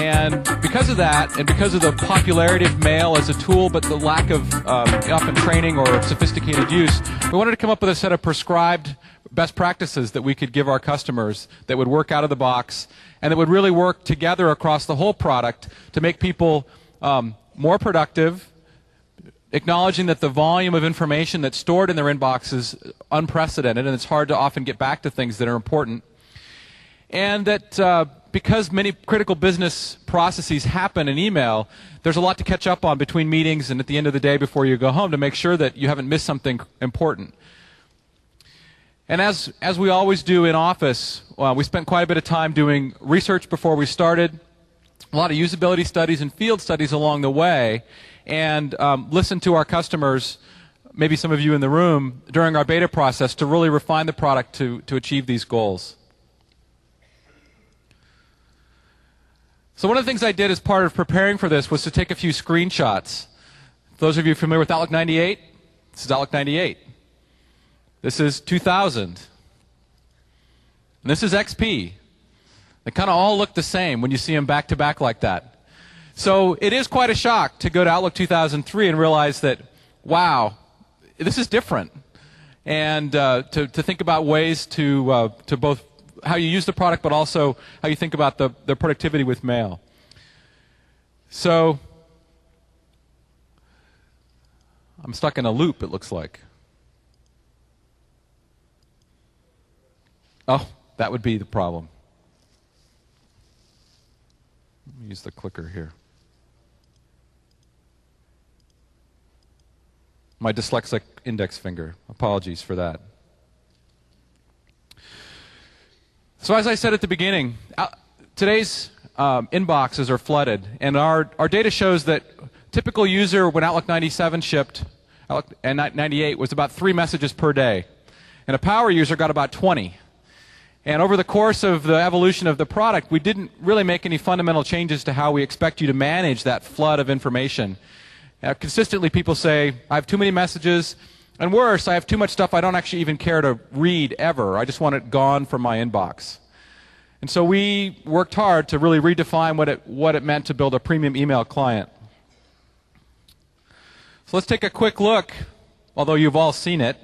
And because of that, and because of the popularity of mail as a tool, but the lack of often training or sophisticated use, we wanted to come up with a set of prescribed best practices that we could give our customers that would work out of the box and that would really work together across the whole product to make people more productive, acknowledging that the volume of information that's stored in their inbox is unprecedented and it's hard to often get back to things that are important. And that because many critical business processes happen in email, there's a lot to catch up on between meetings and at the end of the day before you go home to make sure that you haven't missed something important. And as we always do in Office, we spent quite a bit of time doing research before we started, a lot of usability studies and field studies along the way, and listened to our customers, maybe some of you in the room, during our beta process to really refine the product to achieve these goals. So one of the things I did as part of preparing for this was to take a few screenshots. Those of you familiar with Outlook 98, this is Outlook 98. This is 2000. And this is XP. They kind of all look the same when you see them back to back like that. So it is quite a shock to go to Outlook 2003 and realize that, wow, this is different. And to think about ways to both how you use the product, but also how you think about the productivity with mail. So I'm stuck in a loop, it looks like. Oh, that would be the problem. Let me use the clicker here. My dyslexic index finger. Apologies for that. So as I said at the beginning, today's inboxes are flooded, and our data shows that typical user when Outlook 97 shipped, and 98 was about 3 messages per day, and a power user got about 20. And over the course of the evolution of the product, we didn't really make any fundamental changes to how we expect you to manage that flood of information. Consistently, people say, I have too many messages, and worse, I have too much stuff I don't actually even care to read ever. I just want it gone from my inbox. And so we worked hard to really redefine what it meant to build a premium email client. So let's take a quick look, although you've all seen it.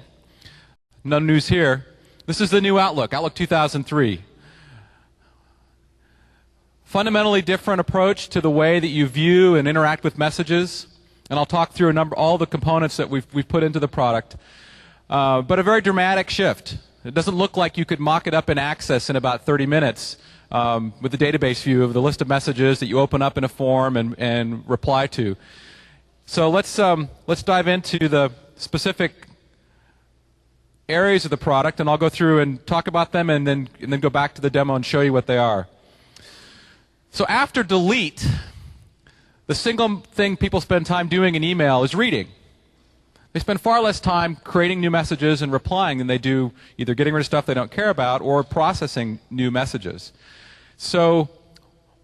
No news here. This is the new Outlook, Outlook 2003. Fundamentally different approach to the way that you view and interact with messages. And I'll talk through all the components that we've put into the product. But a very dramatic shift. It doesn't look like you could mock it up in Access in about 30 minutes with the database view of the list of messages that you open up in a form and reply to. So let's dive into the specific areas of the product, and I'll go through and talk about them and then go back to the demo and show you what they are. So after delete, the single thing people spend time doing in email is reading. They spend far less time creating new messages and replying than they do either getting rid of stuff they don't care about or processing new messages. So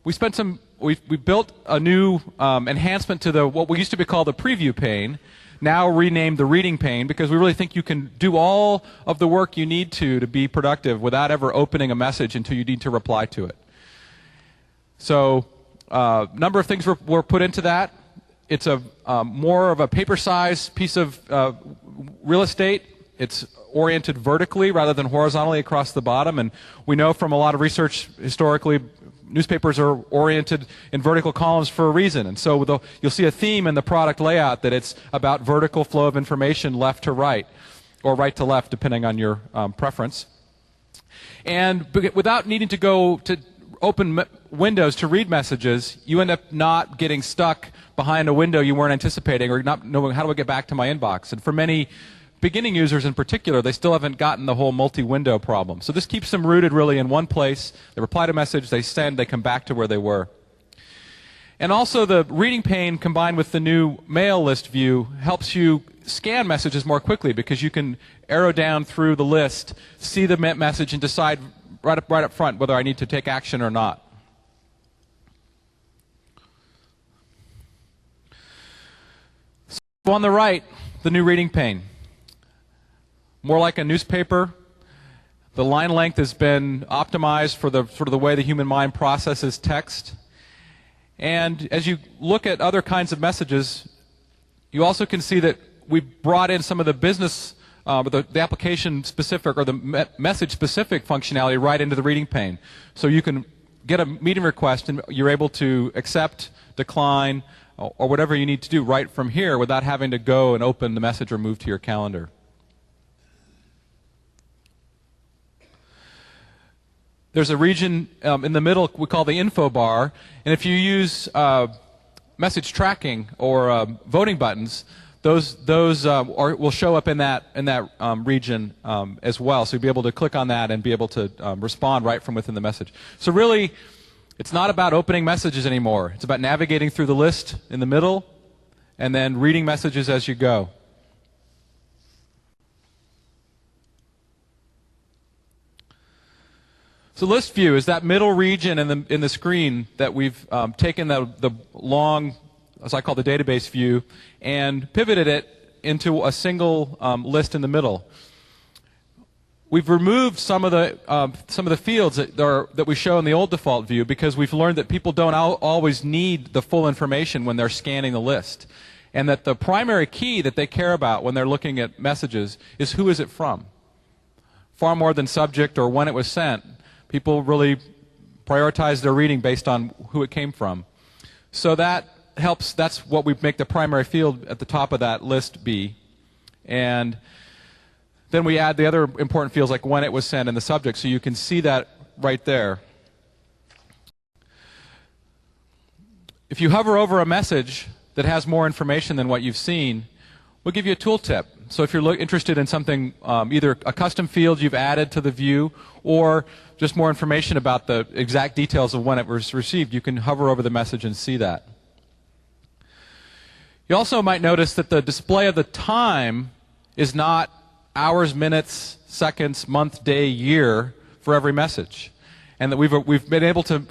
we built a new enhancement to what we used to be called the preview pane, now renamed the reading pane, because we really think you can do all of the work you need to be productive without ever opening a message until you need to reply to it. So a number of things were put into that. It's more of a paper-sized piece of real estate. It's oriented vertically rather than horizontally across the bottom. And we know from a lot of research historically, newspapers are oriented in vertical columns for a reason. And so you'll see a theme in the product layout that it's about vertical flow of information left to right, or right to left, depending on your preference. And without needing to go to open windows to read messages, you end up not getting stuck behind a window you weren't anticipating or not knowing how do I get back to my inbox. And for many beginning users in particular, they still haven't gotten the whole multi-window problem. So this keeps them rooted really in one place. They reply to a message, they send, they come back to where they were. And also the reading pane combined with the new mail list view helps you scan messages more quickly because you can arrow down through the list, see the message, and decide right up front whether I need to take action or not. So on the right, the new reading pane. More like a newspaper. The line length has been optimized for the way the human mind processes text. And as you look at other kinds of messages, you also can see that we brought in some of the business, the application specific or the message specific functionality right into the reading pane. So you can get a meeting request and you're able to accept, decline, or whatever you need to do right from here without having to go and open the message or move to your calendar. There's a region in the middle we call the info bar, and if you use message tracking or voting buttons, those will show up in that region as well. So you'll be able to click on that and be able to respond right from within the message. So really, it's not about opening messages anymore. It's about navigating through the list in the middle and then reading messages as you go. So list view is that middle region in the screen that we've taken the long, as I call the database view, and pivoted it into a single list in the middle. We've removed some of the fields that we show in the old default view because we've learned that people don't always need the full information when they're scanning the list, and that the primary key that they care about when they're looking at messages is who is it from, far more than subject or when it was sent. People really prioritize their reading based on who it came from. So that helps. That's what we make the primary field at the top of that list be. And then we add the other important fields like when it was sent and the subject, so you can see that right there. If you hover over a message that has more information than what you've seen, we'll give you a tooltip. So if you're interested in something, either a custom field you've added to the view or just more information about the exact details of when it was received, you can hover over the message and see that. You also might notice that the display of the time is not hours, minutes, seconds, month, day, year for every message. And that we've been able to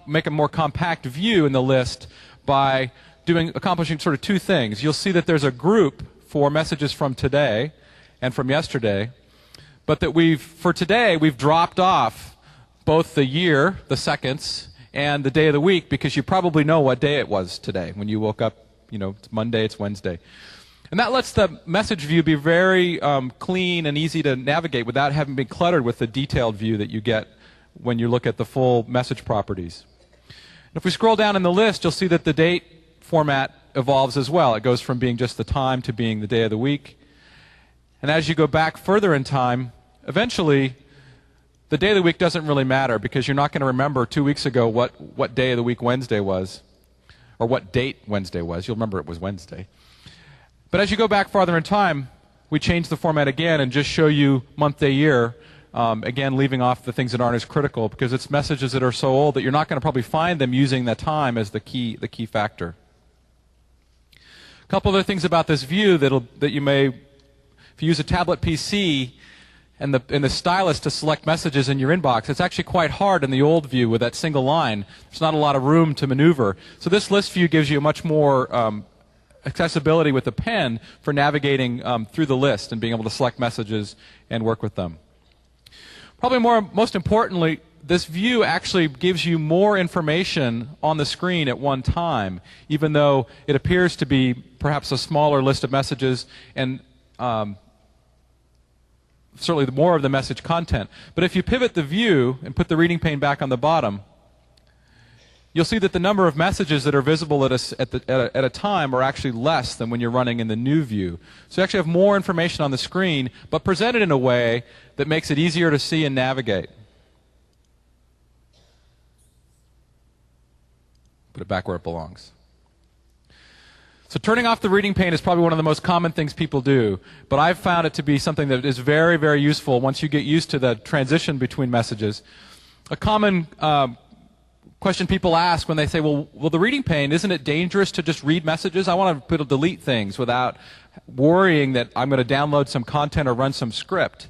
make a more compact view in the list by accomplishing sort of two things. You'll see that there's a group for messages from today and from yesterday, but that for today we've dropped off both the year, the seconds, and the day of the week, because you probably know what day it was today when you woke up. You know, it's Monday, it's Wednesday. And that lets the message view be very clean and easy to navigate without having been cluttered with the detailed view that you get when you look at the full message properties. And if we scroll down in the list, you'll see that the date format evolves as well. It goes from being just the time to being the day of the week. And as you go back further in time, eventually the day of the week doesn't really matter because you're not going to remember 2 weeks ago what day of the week Wednesday was, or what date Wednesday was. You'll remember it was Wednesday. But as you go back farther in time, we change the format again and just show you month, day, year, again leaving off the things that aren't as critical because it's messages that are so old that you're not going to probably find them using the time as the key factor. A couple other things about this view that you may, if you use a tablet PC and the stylus to select messages in your inbox, it's actually quite hard in the old view with that single line. There's not a lot of room to maneuver. So this list view gives you much more accessibility with the pen for navigating through the list and being able to select messages and work with them. Probably most importantly, this view actually gives you more information on the screen at one time, even though it appears to be perhaps a smaller list of messages and certainly more of the message content. But if you pivot the view and put the reading pane back on the bottom, you'll see that the number of messages that are visible at a time are actually less than when you're running in the new view. So you actually have more information on the screen, but presented in a way that makes it easier to see and navigate. Put it back where it belongs. So turning off the reading pane is probably one of the most common things people do, but I've found it to be something that is very, very useful once you get used to the transition between messages. A common question people ask when they say, well, the reading pane, isn't it dangerous to just read messages? I want to be able to delete things without worrying that I'm going to download some content or run some script.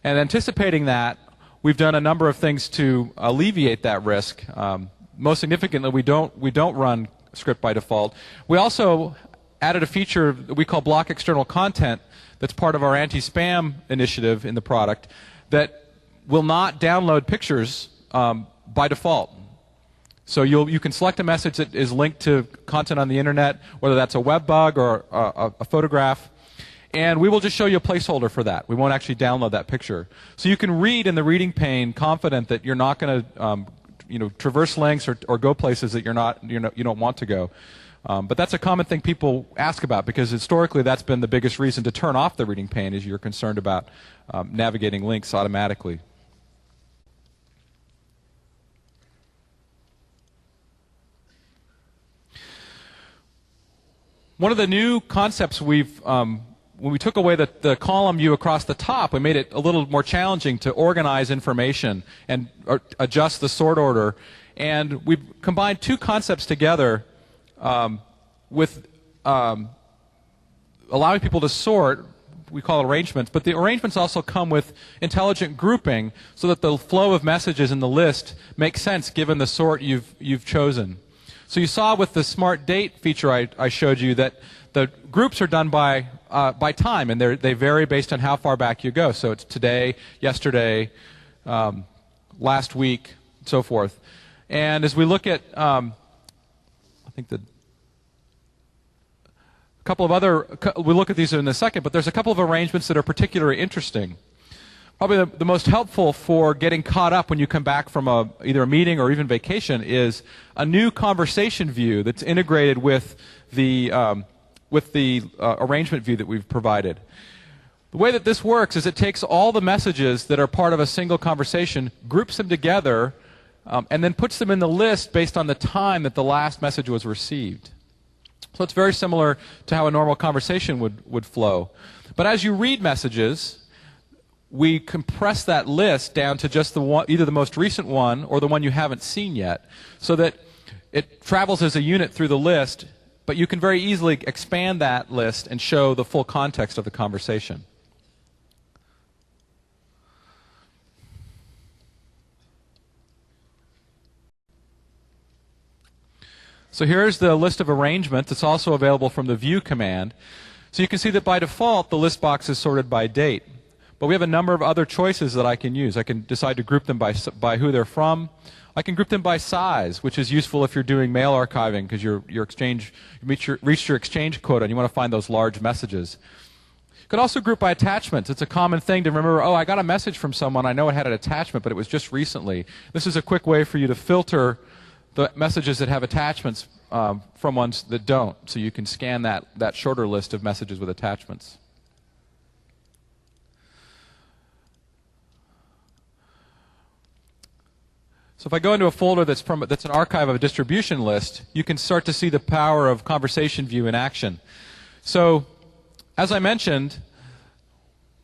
And anticipating that, we've done a number of things to alleviate that risk. Most significantly, we don't run script by default. We also added a feature that we call block external content that's part of our anti-spam initiative in the product that will not download pictures by default. So you can select a message that is linked to content on the internet, whether that's a web bug or a photograph, and we will just show you a placeholder for that. We won't actually download that picture. So you can read in the reading pane confident that you're not going to traverse links or go places that you don't want to go. But that's a common thing people ask about, because historically that's been the biggest reason to turn off the reading pane, is you're concerned about navigating links automatically. One of the new concepts when we took away the column view across the top, we made it a little more challenging to organize information and adjust the sort order. And we combined two concepts together with allowing people to sort. We call it arrangements, but the arrangements also come with intelligent grouping so that the flow of messages in the list makes sense given the sort you've chosen. So you saw with the smart date feature I showed you that the groups are done by time, and they vary based on how far back you go. So it's today, yesterday, last week, so forth. And as we look at, I think a couple of other, we'll look at these in a second, but there's a couple of arrangements that are particularly interesting. Probably the most helpful for getting caught up when you come back from either a meeting or even vacation is a new conversation view that's integrated with the arrangement view that we've provided. The way that this works is it takes all the messages that are part of a single conversation, groups them together, and then puts them in the list based on the time that the last message was received. So it's very similar to how a normal conversation would flow. But as you read messages, we compress that list down to just either the most recent one or the one you haven't seen yet, so that it travels as a unit through the list, but you can very easily expand that list and show the full context of the conversation. So here's the list of arrangements. It's also available from the view command. So you can see that by default, the list box is sorted by date. But we have a number of other choices that I can use. I can decide to group them by who they're from. I can group them by size, which is useful if you're doing mail archiving because you reached your exchange quota and you want to find those large messages. You could also group by attachments. It's a common thing to remember, oh, I got a message from someone, I know it had an attachment, but it was just recently. This is a quick way for you to filter the messages that have attachments from ones that don't, so you can scan that shorter list of messages with attachments. So if I go into a folder that's an archive of a distribution list, you can start to see the power of conversation view in action. So as I mentioned,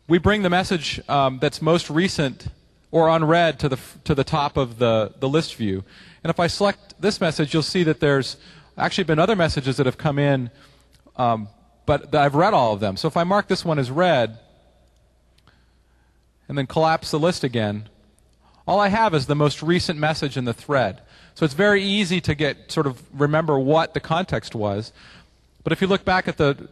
we bring the message that's most recent or unread to the top of the list view. And if I select this message, you'll see that there's actually been other messages that have come in, but I've read all of them. So if I mark this one as read and then collapse the list again, all I have is the most recent message in the thread. So it's very easy to remember what the context was. But if you look back at the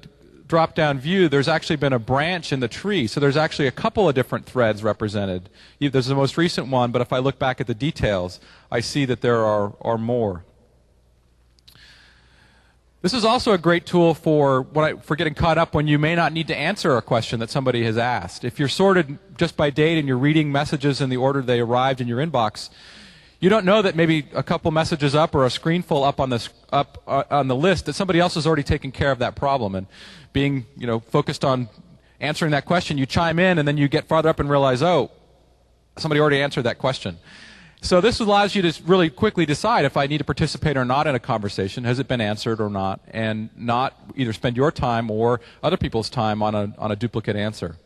drop-down view, there's actually been a branch in the tree. So there's actually a couple of different threads represented. There's the most recent one, but if I look back at the details, I see that there are more. This is also a great tool for getting caught up when you may not need to answer a question that somebody has asked. If you're sorted just by date and you're reading messages in the order they arrived in your inbox, you don't know that maybe a couple messages up or a screenful up on the list that somebody else has already taken care of that problem. And being focused on answering that question, you chime in and then you get farther up and realize, oh, somebody already answered that question. So this allows you to really quickly decide if I need to participate or not in a conversation, has it been answered or not, and not either spend your time or other people's time on a duplicate answer.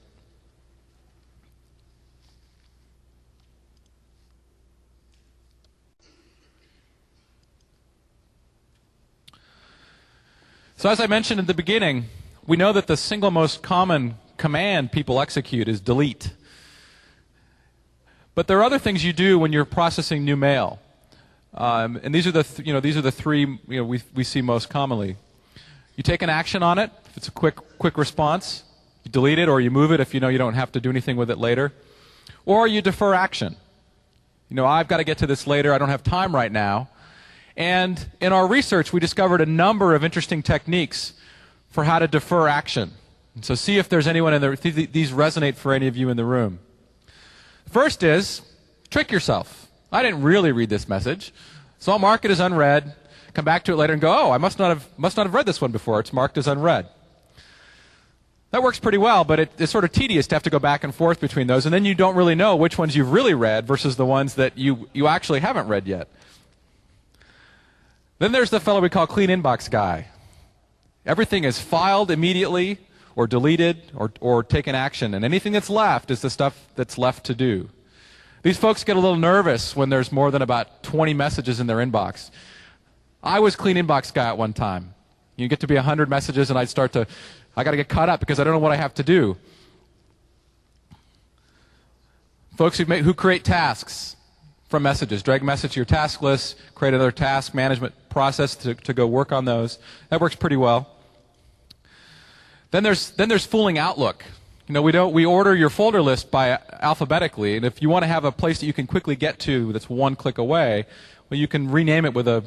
So as I mentioned at the beginning, we know that the single most common command people execute is delete. But there are other things you do when you're processing new mail, and these are the three we see most commonly. You take an action on it. If it's a quick response, you delete it or you move it if you know you don't have to do anything with it later, or you defer action. I've got to get to this later. I don't have time right now, And in our research, we discovered a number of interesting techniques for how to defer action. And so see if there's anyone in there, if these resonate for any of you in the room. First is, trick yourself. I didn't really read this message, so I'll mark it as unread, come back to it later and go, oh, I must not have read this one before. It's marked as unread. That works pretty well, but it's sort of tedious to have to go back and forth between those, and then you don't really know which ones you've really read versus the ones that you actually haven't read yet. Then there's the fellow we call clean inbox guy. Everything is filed immediately or deleted or taken action, and anything that's left is the stuff that's left to do. These folks get a little nervous when there's more than about 20 messages in their inbox. I was clean inbox guy at one time. You get to be 100 messages, and I got to get caught up because I don't know what I have to do. Folks who create tasks from messages, drag a message to your task list, create another task management process to go work on those. That works pretty well. Then there's fooling Outlook. You know, we order your folder list by alphabetically, and if you want to have a place that you can quickly get to that's one click away, well, you can rename it with a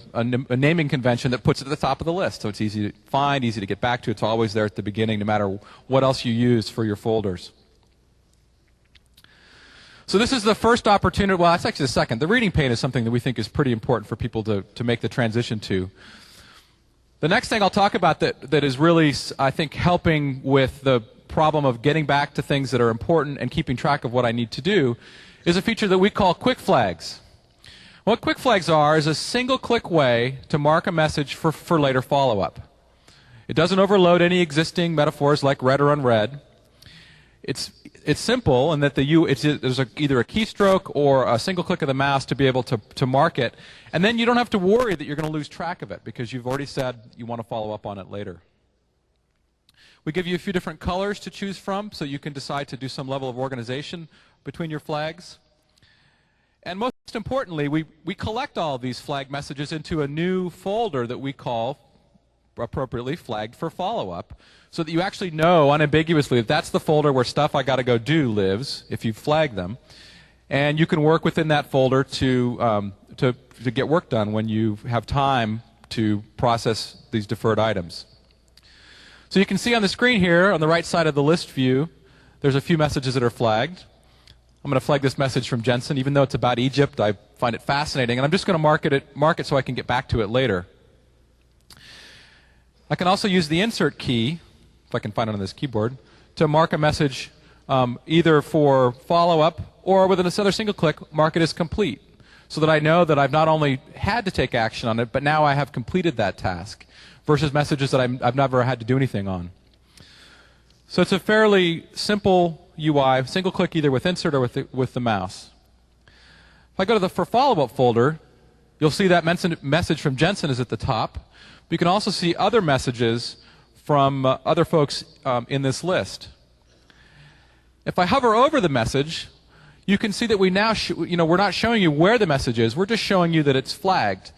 naming convention that puts it at the top of the list. So it's easy to find, easy to get back to. It's always there at the beginning, no matter what else you use for your folders. So this is the first opportunity. Well, it's actually the second. The reading pane is something that we think is pretty important for people to make the transition to. The next thing I'll talk about that is really, I think, helping with the problem of getting back to things that are important and keeping track of what I need to do is a feature that we call quick flags. What quick flags are is a single-click way to mark a message for later follow-up. It doesn't overload any existing metaphors like read or unread. It's simple in that there's either a keystroke or a single click of the mouse to be able to mark it, and then you don't have to worry that you're going to lose track of it because you've already said you want to follow up on it later. We give you a few different colors to choose from so you can decide to do some level of organization between your flags. And most importantly, we collect all of these flag messages into a new folder that we call, appropriately, flagged for follow-up, so that you actually know unambiguously that that's the folder where stuff I got to go do lives, if you flag them. And you can work within that folder to get work done when you have time to process these deferred items. So you can see on the screen here, on the right side of the list view, there's a few messages that are flagged. I'm going to flag this message from Jensen. Even though it's about Egypt, I find it fascinating, and I'm just going to mark it so I can get back to it later. I can also use the insert key, if I can find it on this keyboard, to mark a message either for follow-up or with another single click, mark it as complete, so that I know that I've not only had to take action on it, but now I have completed that task, versus messages that I've never had to do anything on. So it's a fairly simple UI, single click either with insert or with the mouse. If I go to the for follow-up folder, you'll see that message from Jensen is at the top. But you can also see other messages from other folks in this list. If I hover over the message, you can see that we now, we're not showing you where the message is. We're just showing you that it's flagged.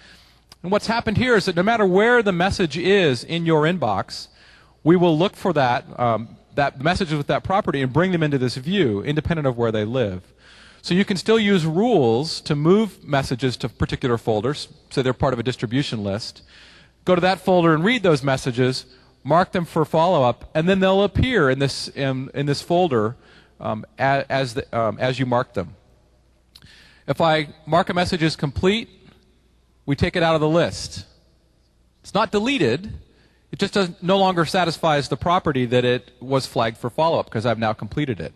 And what's happened here is that no matter where the message is in your inbox, we will look for that messages with that property and bring them into this view, independent of where they live. So you can still use rules to move messages to particular folders, so they're part of a distribution list. Go to that folder and read those messages, mark them for follow-up, and then they'll appear in this folder as you mark them. If I mark a message as complete, we take it out of the list. It's not deleted. It just no longer satisfies the property that it was flagged for follow-up because I've now completed it.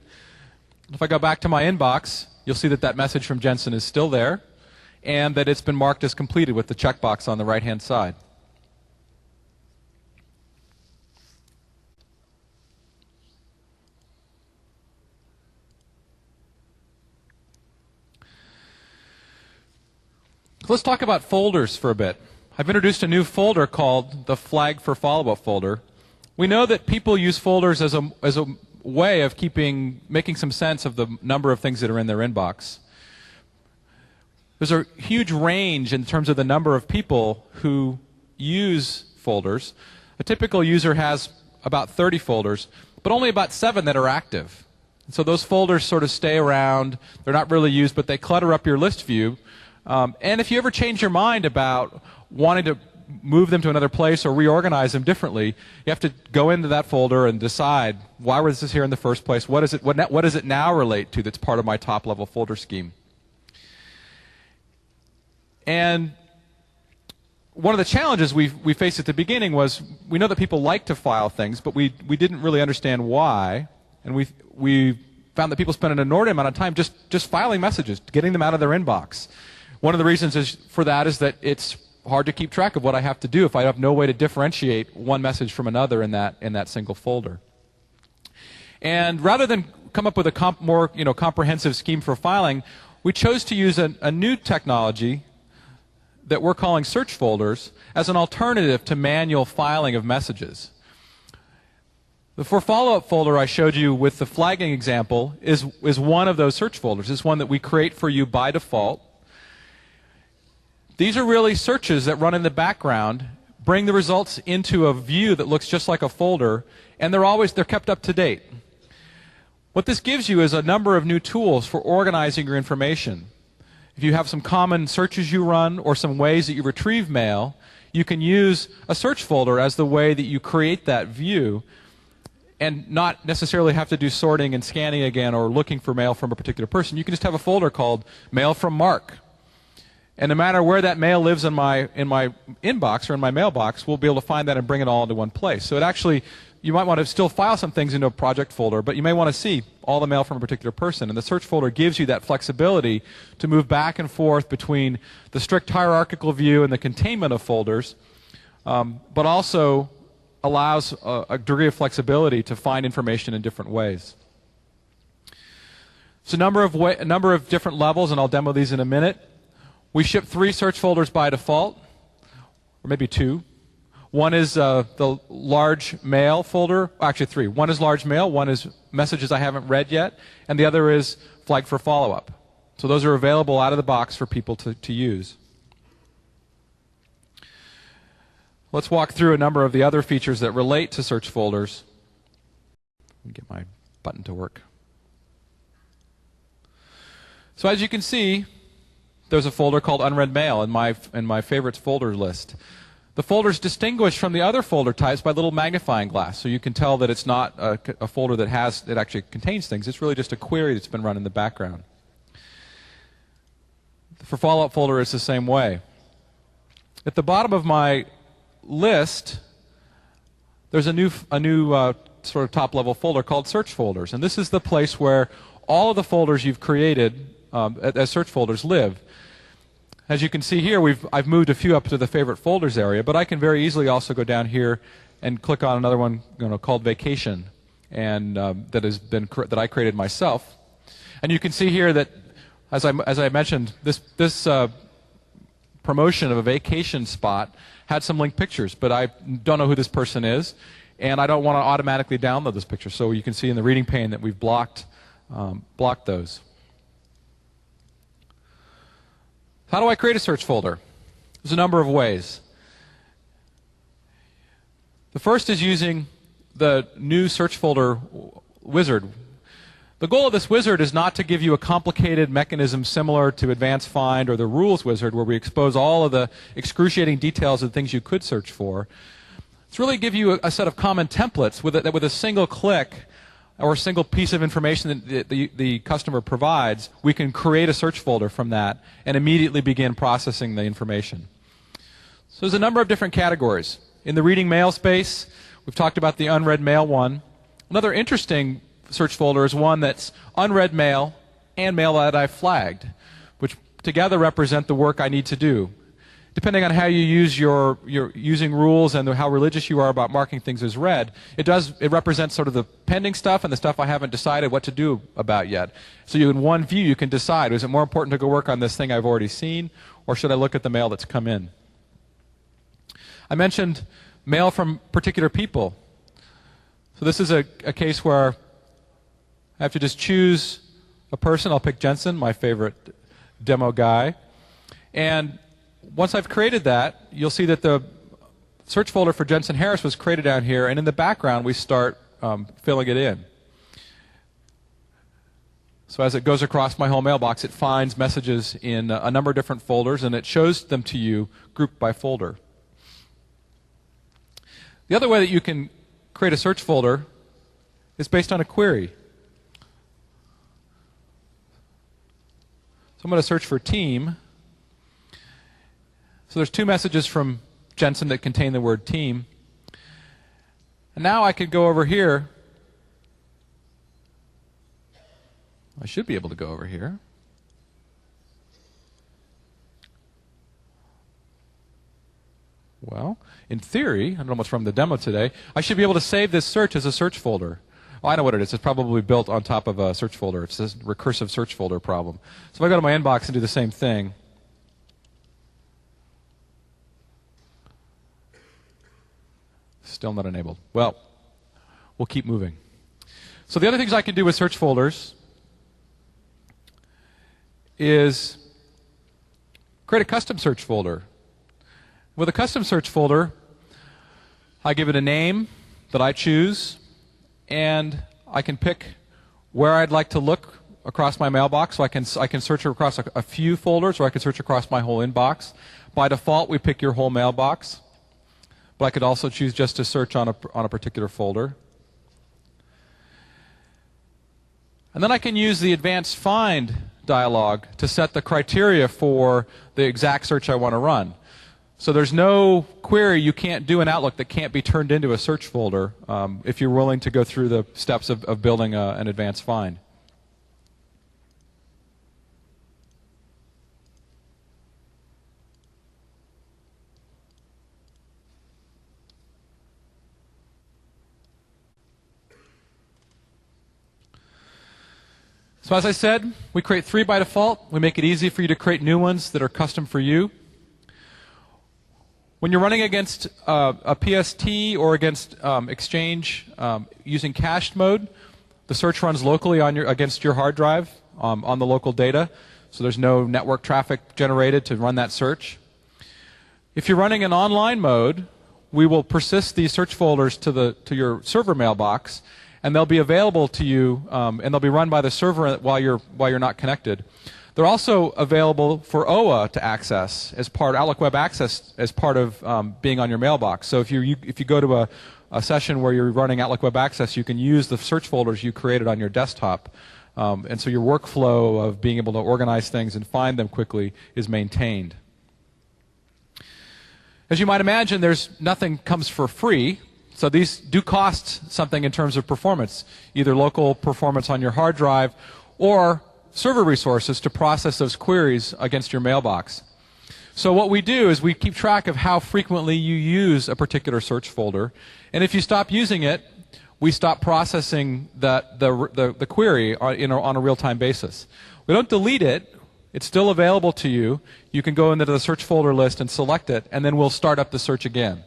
If I go back to my inbox, you'll see that that message from Jensen is still there and that it's been marked as completed with the checkbox on the right-hand side. Let's talk about folders for a bit. I've introduced a new folder called the Flag for Follow-Up folder. We know that people use folders as a way of making some sense of the number of things that are in their inbox. There's a huge range in terms of the number of people who use folders. A typical user has about 30 folders, but only about 7 that are active. And so those folders sort of stay around. They're not really used, but they clutter up your list view. And if you ever change your mind about wanting to move them to another place or reorganize them differently, you have to go into that folder and decide, why was this here in the first place? What does it now relate to that's part of my top-level folder scheme? And one of the challenges we faced at the beginning was, we know that people like to file things, but we didn't really understand why, and we found that people spend an inordinate amount of time just filing messages, getting them out of their inbox. One of the reasons for that is that it's hard to keep track of what I have to do if I have no way to differentiate one message from another in that single folder. And rather than come up with a more comprehensive scheme for filing, we chose to use a new technology that we're calling search folders as an alternative to manual filing of messages. The for follow-up folder I showed you with the flagging example is one of those search folders. It's one that we create for you by default. These are really searches that run in the background, bring the results into a view that looks just like a folder, and they're kept up to date. What this gives you is a number of new tools for organizing your information. If you have some common searches you run or some ways that you retrieve mail, you can use a search folder as the way that you create that view and not necessarily have to do sorting and scanning again or looking for mail from a particular person. You can just have a folder called Mail from Mark. And no matter where that mail lives in my inbox or in my mailbox, we'll be able to find that and bring it all into one place. So it actually, you might want to still file some things into a project folder, but you may want to see all the mail from a particular person. And the search folder gives you that flexibility to move back and forth between the strict hierarchical view and the containment of folders, but also allows a degree of flexibility to find information in different ways. So a number of different levels, and I'll demo these in a minute. We ship 3 search folders by default, or maybe 2. One is the large mail folder, actually 3. One is large mail, one is messages I haven't read yet, and the other is flag for follow-up. So those are available out of the box for people to use. Let's walk through a number of the other features that relate to search folders. Let me get my button to work. So as you can see, there's a folder called Unread Mail in my favorites folder list. The folder is distinguished from the other folder types by a little magnifying glass, so you can tell that it's not a folder that actually contains things. It's really just a query that's been run in the background. The for follow-up folder is the same way. At the bottom of my list, there's a new sort of top-level folder called Search Folders, and this is the place where all of the folders you've created as search folders live. As you can see here, I've moved a few up to the favorite folders area, but I can very easily also go down here and click on another one called Vacation, and that I created myself. And you can see here that, as I mentioned, this promotion of a vacation spot had some linked pictures, but I don't know who this person is, and I don't want to automatically download this picture. So you can see in the reading pane that we've blocked those. How do I create a search folder? There's a number of ways. The first is using the new search folder wizard. The goal of this wizard is not to give you a complicated mechanism similar to Advanced Find or the rules wizard, where we expose all of the excruciating details of things you could search for. It's really give you a set of common templates that with a single click or a single piece of information that the customer provides, we can create a search folder from that and immediately begin processing the information. So there's a number of different categories. In the reading mail space, we've talked about the unread mail one. Another interesting search folder is one that's unread mail and mail that I've flagged, which together represent the work I need to do. Depending on how you use your using rules and how religious you are about marking things as read, it represents sort of the pending stuff and the stuff I haven't decided what to do about yet. So in one view you can decide, is it more important to go work on this thing I've already seen, or should I look at the mail that's come in? I mentioned mail from particular people. So this is a case where I have to just choose a person. I'll pick Jensen, my favorite demo guy. And once I've created that, you'll see that the search folder for Jensen Harris was created down here, and in the background we start filling it in. So as it goes across my whole mailbox, it finds messages in a number of different folders, and it shows them to you grouped by folder. The other way that you can create a search folder is based on a query. So I'm going to search for team. So there's 2 messages from Jensen that contain the word team. And now I could go over here. I should be able to go over here. Well, in theory, I don't know what's from the demo today, I should be able to save this search as a search folder. Oh, I know what it is. It's probably built on top of a search folder. It's this recursive search folder problem. So if I go to my inbox and do the same thing, still not enabled. Well, we'll keep moving. So the other things I can do with search folders is create a custom search folder. With a custom search folder, I give it a name that I choose, and I can pick where I'd like to look across my mailbox. So I can search across a few folders, or I can search across my whole inbox. By default, we pick your whole mailbox, but I could also choose just to search on a particular folder. And then I can use the advanced find dialog to set the criteria for the exact search I want to run. So there's no query you can't do in Outlook that can't be turned into a search folder if you're willing to go through the steps of building an advanced find. So as I said, we create 3 by default. We make it easy for you to create new ones that are custom for you. When you're running against a PST or against Exchange using cached mode, the search runs locally against your hard drive on the local data, so there's no network traffic generated to run that search. If you're running in online mode, we will persist these search folders to your server mailbox, and they'll be available to you, and they'll be run by the server while you're not connected. They're also available for OA to access as part Outlook Web Access as part of being on your mailbox. So if you go to a session where you're running Outlook Web Access, you can use the search folders you created on your desktop, and so your workflow of being able to organize things and find them quickly is maintained. As you might imagine, nothing comes for free. So these do cost something in terms of performance, either local performance on your hard drive or server resources to process those queries against your mailbox. So what we do is we keep track of how frequently you use a particular search folder, and if you stop using it, we stop processing the query on a real-time basis. We don't delete it. It's still available to you. You can go into the search folder list and select it, and then we'll start up the search again.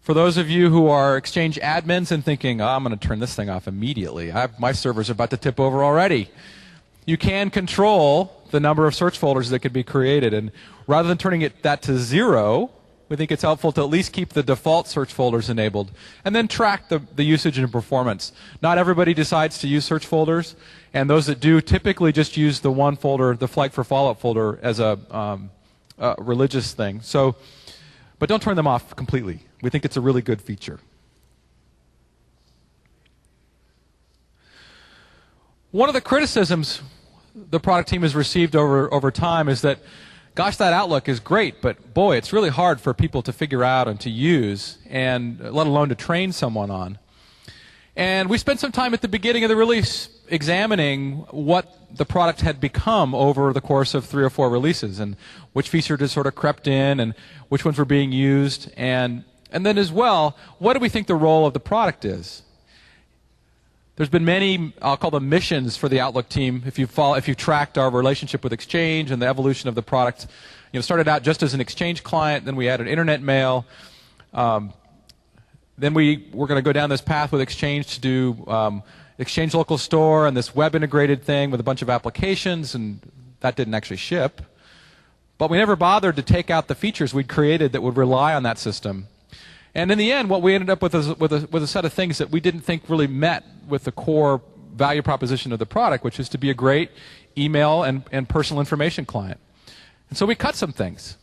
For those of you who are Exchange admins and thinking, I'm going to turn this thing off immediately, my server's about to tip over already, you can control the number of search folders that could be created. And rather than turning that to 0, we think it's helpful to at least keep the default search folders enabled and then track the usage and performance. Not everybody decides to use search folders, and those that do typically just use the one folder, the flag for follow-up folder, as a religious thing. But don't turn them off completely. We think it's a really good feature. One of the criticisms the product team has received over time is that, gosh, that Outlook is great, but boy, it's really hard for people to figure out and to use, and let alone to train someone on. And we spent some time at the beginning of the release examining what the product had become over the course of 3 or 4 releases, and which features had sort of crept in, and which ones were being used, and then as well, what do we think the role of the product is? There's been many, I'll call them missions for the Outlook team. If you've tracked our relationship with Exchange and the evolution of the product, started out just as an Exchange client, then we added internet mail. Then we're going to go down this path with Exchange to do Exchange Local Store and this web integrated thing with a bunch of applications, and that didn't actually ship. But we never bothered to take out the features we'd created that would rely on that system. And in the end, what we ended up with is a set of things that we didn't think really met with the core value proposition of the product, which is to be a great email and personal information client. And so we cut some things.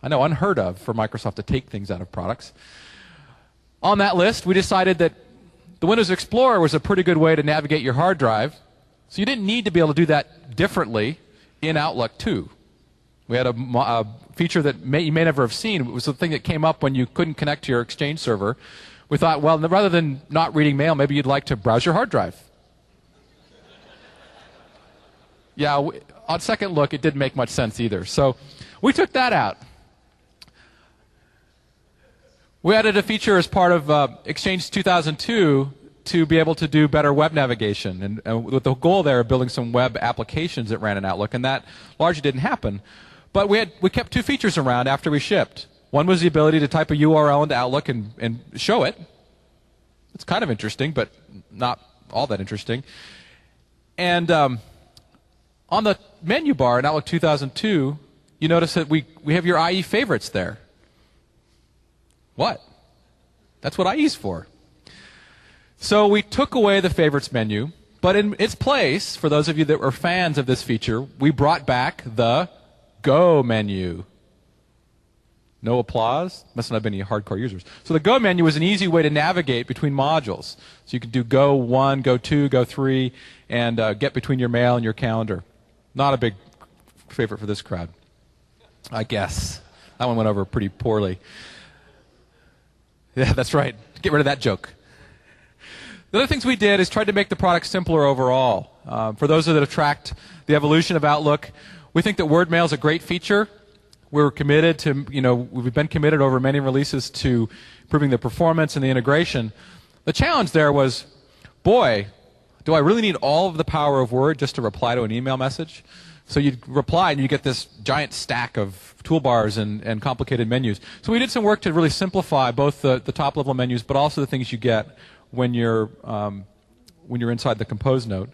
I know, unheard of for Microsoft to take things out of products. On that list, we decided that the Windows Explorer was a pretty good way to navigate your hard drive, so you didn't need to be able to do that differently in Outlook 2. We had a feature that you may never have seen. It was the thing that came up when you couldn't connect to your Exchange server. We thought, well, rather than not reading mail, maybe you'd like to browse your hard drive. Yeah, on second look, it didn't make much sense either. So we took that out. We added a feature as part of Exchange 2002 to be able to do better web navigation, and with the goal there of building some web applications that ran in Outlook, and that largely didn't happen. But we kept two features around after we shipped. One was the ability to type a URL into Outlook and show it. It's kind of interesting, but not all that interesting. And on the menu bar in Outlook 2002, you notice that we have your IE favorites there. What? That's what IE's for. So we took away the favorites menu, but in its place, for those of you that were fans of this feature, we brought back the Go menu. No applause? Must not have been any hardcore users. So the Go menu was an easy way to navigate between modules. So you could do Go 1, Go 2, Go 3, and get between your mail and your calendar. Not a big favorite for this crowd, I guess. That one went over pretty poorly. Yeah, that's right. Get rid of that joke. The other things we did is tried to make the product simpler overall. For those that have tracked the evolution of Outlook, we think that Word Mail is a great feature. We're committed to, we've been committed over many releases to improving the performance and the integration. The challenge there was, boy, do I really need all of the power of Word just to reply to an email message? So you'd reply and you get this giant stack of toolbars and complicated menus. So we did some work to really simplify both the top level menus, but also the things you get when you're inside the Compose node.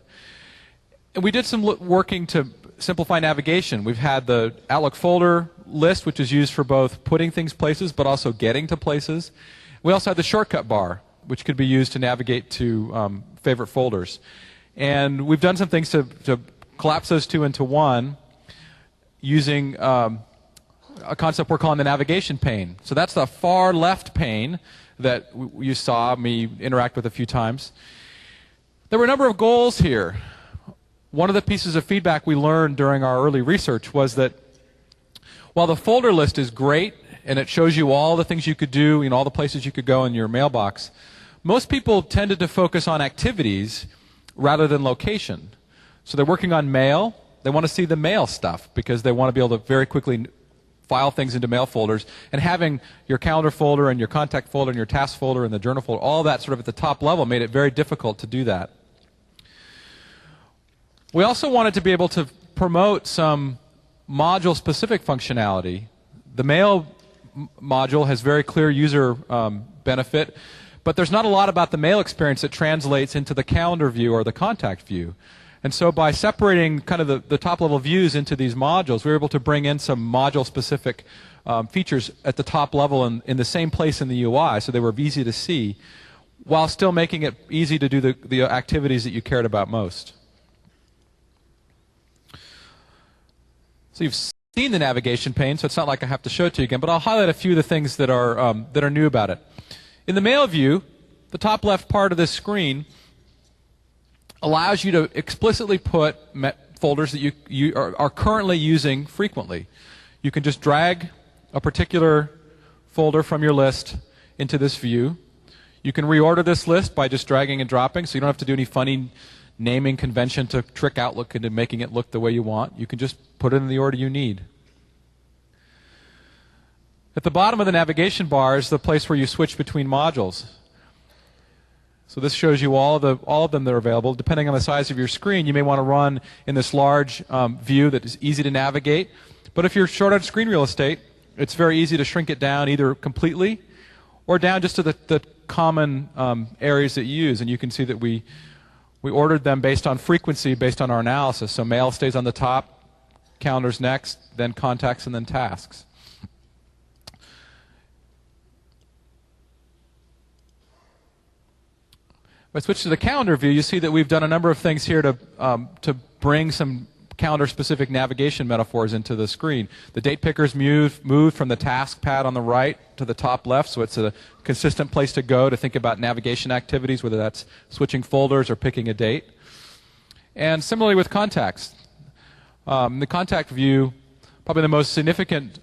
And we did some working to simplify navigation. We've had the Outlook folder list, which is used for both putting things places, but also getting to places. We also had the shortcut bar, which could be used to navigate to favorite folders. And we've done some things to collapse those two into one using a concept we're calling the navigation pane. So that's the far left pane that you saw me interact with a few times. There were a number of goals here. One of the pieces of feedback we learned during our early research was that while the folder list is great and it shows you all the things you could do, all the places you could go in your mailbox, most people tended to focus on activities rather than location. So they're working on mail. They want to see the mail stuff because they want to be able to very quickly file things into mail folders. And having your calendar folder and your contact folder and your task folder and the journal folder, all that sort of at the top level made it very difficult to do that. We also wanted to be able to promote some module-specific functionality. The mail module has very clear user benefit, but there's not a lot about the mail experience that translates into the calendar view or the contact view. And so by separating kind of the top-level views into these modules, we were able to bring in some module-specific features at the top level in the same place in the UI, so they were easy to see, while still making it easy to do the activities that you cared about most. So you've seen the navigation pane, so it's not like I have to show it to you again, but I'll highlight a few of the things that are new about it. In the mail view, the top left part of this screen allows you to explicitly put folders that you are currently using frequently. You can just drag a particular folder from your list into this view. You can reorder this list by just dragging and dropping, so you don't have to do any funny naming convention to trick Outlook into making it look the way you want. You can just put it in the order you need. At the bottom of the navigation bar is the place where you switch between modules. So this shows you all of them that are available. Depending on the size of your screen, you may want to run in this large view that is easy to navigate. But if you're short on screen real estate, it's very easy to shrink it down either completely or down just to the common areas that you use. And you can see that we ordered them based on frequency, based on our analysis. So mail stays on the top, calendars next, then contacts, and then tasks. If I switch to the calendar view, you see that we've done a number of things here to bring some calendar-specific navigation metaphors into the screen. The date picker's moved from the task pad on the right to the top left, so it's a consistent place to go to think about navigation activities, whether that's switching folders or picking a date. And similarly with contacts. The contact view, probably the most significant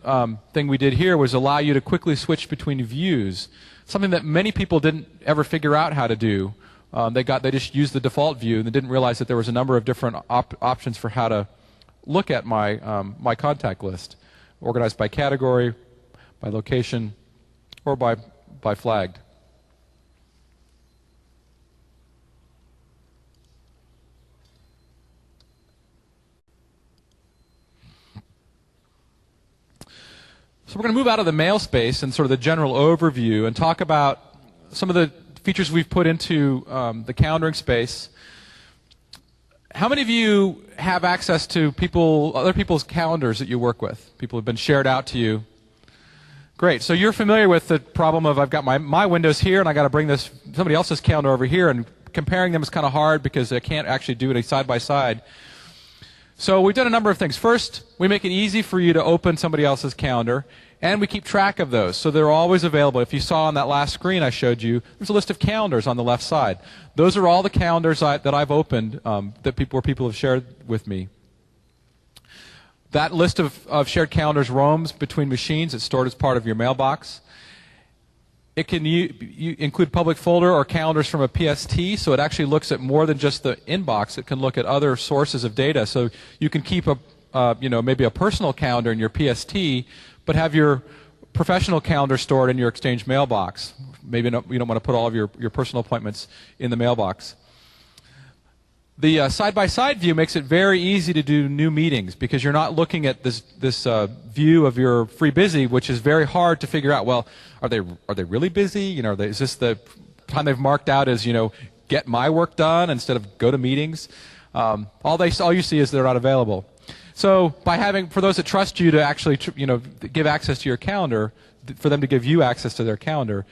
thing we did here was allow you to quickly switch between views, something that many people didn't ever figure out how to do. They just used the default view and they didn't realize that there was a number of different options for how to look at my contact list, organized by category, by location, or by flagged. So we're going to move out of the mail space and sort of the general overview and talk about some of the features we've put into the calendaring space. How many of you have access to other people's calendars that you work with? People have been shared out to you. Great. So you're familiar with the problem of I've got my windows here and I got to bring somebody else's calendar over here, and comparing them is kind of hard because I can't actually do it side by side. So we've done a number of things. First, we make it easy for you to open somebody else's calendar, and we keep track of those, so they're always available. If you saw on that last screen I showed you, there's a list of calendars on the left side. Those are all the calendars that I've opened where people have shared with me. That list of shared calendars roams between machines. It's stored as part of your mailbox. It can include public folder or calendars from a PST, so it actually looks at more than just the inbox. It can look at other sources of data. So you can keep maybe a personal calendar in your PST, but have your professional calendar stored in your Exchange mailbox. Maybe you don't want to put all of your personal appointments in the mailbox. The side-by-side view makes it very easy to do new meetings because you're not looking at this view of your free busy, which is very hard to figure out. Well, are they really busy? Is this the time they've marked out as get my work done instead of go to meetings? All you see is they're not available. So for those that trust you to actually give access to your calendar, for them to give you access to their calendar,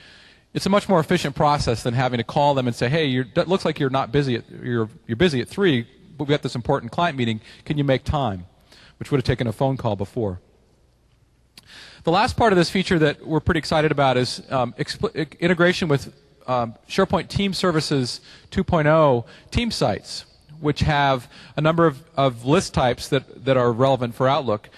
it's a much more efficient process than having to call them and say, hey, it looks like you're not busy. You're busy at 3, but we got this important client meeting. Can you make time? Which would have taken a phone call before. The last part of this feature that we're pretty excited about is integration with SharePoint Team Services 2.0 team sites, which have a number of list types that are relevant for Outlook.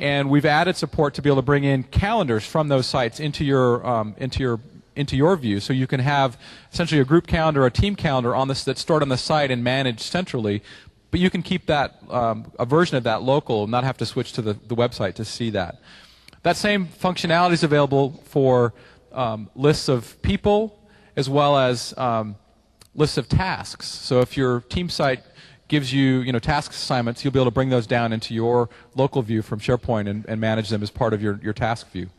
And we've added support to be able to bring in calendars from those sites into your view, so you can have essentially a group calendar, a team calendar that's stored on the site and managed centrally. But you can keep that a version of that local and not have to switch to the website to see that. That same functionality is available for lists of people as well as lists of tasks. So if your team site gives you task assignments, you'll be able to bring those down into your local view from SharePoint and manage them as part of your task view.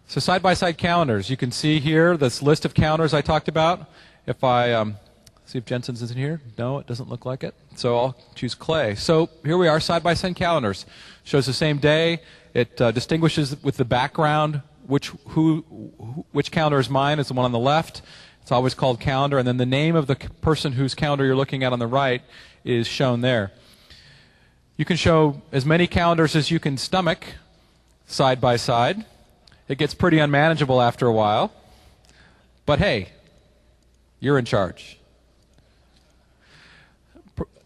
So side-by-side calendars. You can see here this list of calendars I talked about. If I see if Jensen's is in here. No, it doesn't look like it. So I'll choose Clay. So here we are, side-by-side calendars. Shows the same day. It distinguishes with the background which calendar is mine. Is the one on the left. It's always called calendar, and then the name of the person whose calendar you're looking at on the right is shown there. You can show as many calendars as you can stomach side by side. It gets pretty unmanageable after a while, but hey, you're in charge.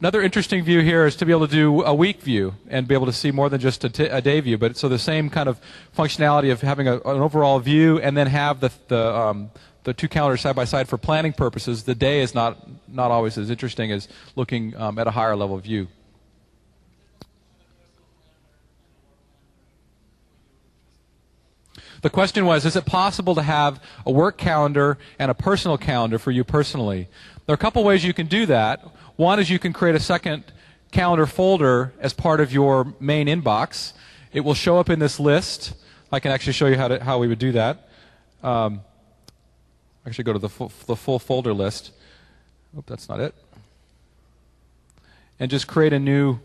Another interesting view here is to be able to do a week view and be able to see more than just a day view. But so the same kind of functionality of having an overall view and then have the two calendars side by side for planning purposes. The day is not always as interesting as looking at a higher level view. The question was, is it possible to have a work calendar and a personal calendar for you personally? There are a couple ways you can do that. One is you can create a second calendar folder as part of your main inbox. It will show up in this list. I can actually show you how we would do that. Actually go to the full folder list. Oh, that's not it. And just create a new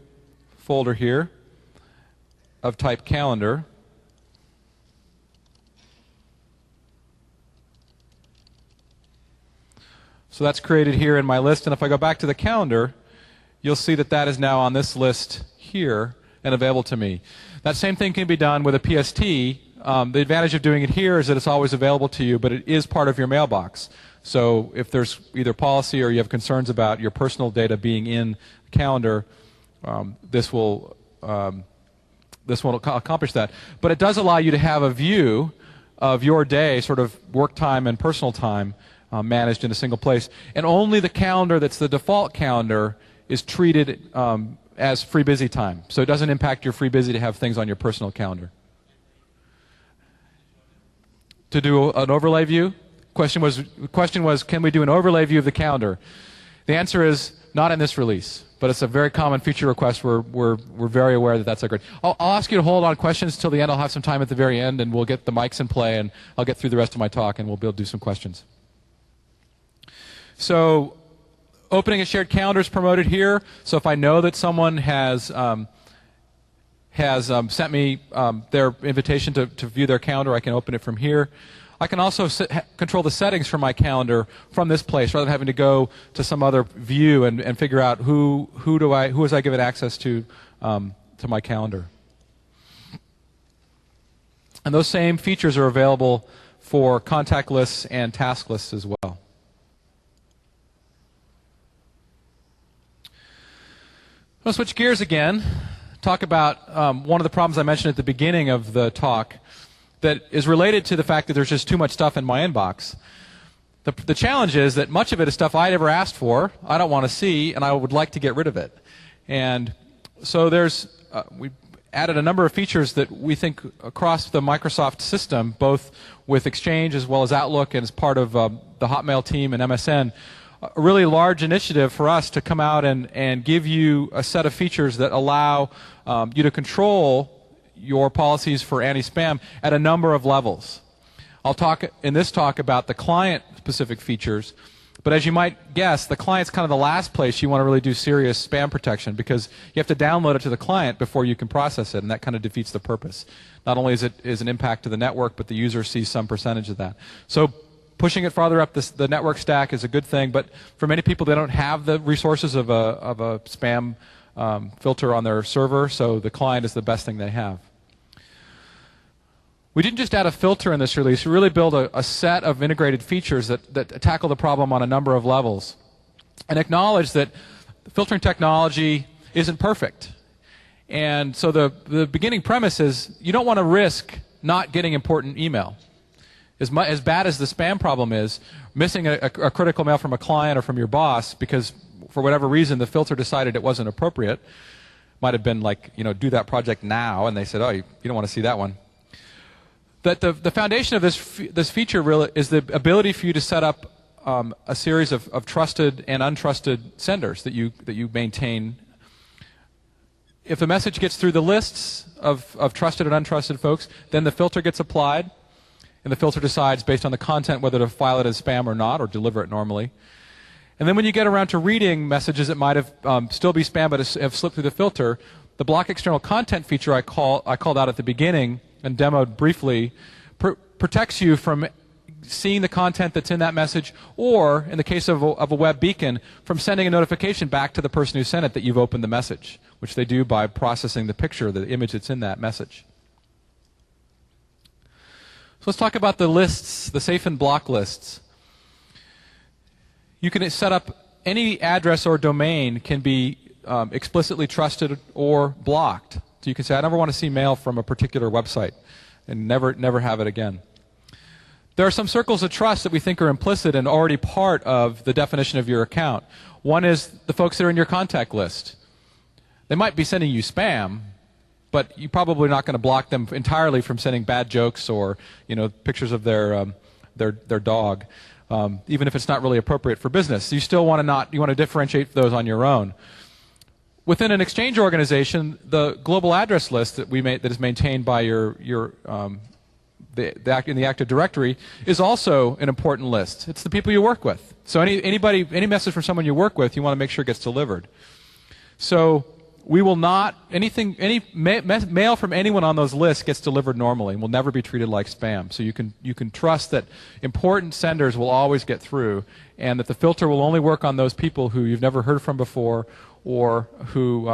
folder here. of type calendar. So that's created here in my list, and if I go back to the calendar, you'll see that that is now on this list here and available to me. That same thing can be done with a PST. The advantage of doing it here is that it's always available to you, but it is part of your mailbox. So if there's either policy or you have concerns about your personal data being in the calendar, this will accomplish that. But it does allow you to have a view of your day, sort of work time and personal time, managed in a single place. And only the calendar that's the default calendar is treated as free busy time. So it doesn't impact your free busy to have things on your personal calendar. To do an overlay view? Question was, can we do an overlay view of the calendar? The answer is not in this release, but it's a very common feature request. We're very aware that that's a great. I'll ask you to hold on questions till the end. I'll have some time at the very end, and we'll get the mics in play, and I'll get through the rest of my talk, and we'll be able to do some questions. So, opening a shared calendar is promoted here. So if I know that someone has sent me their invitation to view their calendar, I can open it from here. I can also control the settings for my calendar from this place, rather than having to go to some other view and figure out who was I given access to my calendar. And those same features are available for contact lists and task lists as well. I'll switch gears again, talk about one of the problems I mentioned at the beginning of the talk that is related to the fact that there's just too much stuff in my inbox. The challenge is that much of it is stuff I never asked for, I don't want to see, and I would like to get rid of it. And so we added a number of features that we think across the Microsoft system, both with Exchange as well as Outlook and as part of the Hotmail team and MSN, a really large initiative for us to come out and give you a set of features that allow you to control your policies for anti-spam at a number of levels. I'll talk in this talk about the client-specific features, but as you might guess, the client's kind of the last place you want to really do serious spam protection, because you have to download it to the client before you can process it, and that kind of defeats the purpose. Not only is it an impact to the network, but the user sees some percentage of that. So pushing it farther up the network stack is a good thing, but for many people, they don't have the resources of a spam filter on their server, so the client is the best thing they have. We didn't just add a filter in this release, we really built a set of integrated features that tackle the problem on a number of levels, and acknowledge that filtering technology isn't perfect. And so the beginning premise is you don't want to risk not getting important email. As bad as the spam problem is, missing a critical mail from a client or from your boss because for whatever reason the filter decided it wasn't appropriate, might have been like, do that project now, and they said, oh, you don't want to see that one. That the foundation of this feature really is the ability for you to set up a series of trusted and untrusted senders that you maintain. If a message gets through the lists of trusted and untrusted folks, then the filter gets applied. And the filter decides, based on the content, whether to file it as spam or not, or deliver it normally. And then when you get around to reading messages that might have still be spam but have slipped through the filter, the block external content feature I called out at the beginning and demoed briefly protects you from seeing the content that's in that message, or, in the case of a web beacon, from sending a notification back to the person who sent it that you've opened the message, which they do by processing the picture, the image that's in that message. So let's talk about the lists, the safe and block lists. You can set up any address or domain can be explicitly trusted or blocked. So you can say, I never want to see mail from a particular website, and never have it again. There are some circles of trust that we think are implicit and already part of the definition of your account. One is the folks that are in your contact list. They might be sending you spam, but you're probably not going to block them entirely from sending bad jokes or pictures of their dog, even if it's not really appropriate for business. You still want to differentiate those on your own. Within an Exchange organization, the global address list that that is maintained by in the Active Directory is also an important list. It's the people you work with. So any message from someone you work with, you want to make sure gets delivered. So we will not, any mail from anyone on those lists gets delivered normally and will never be treated like spam. So you can trust that important senders will always get through, and that the filter will only work on those people who you've never heard from before, or who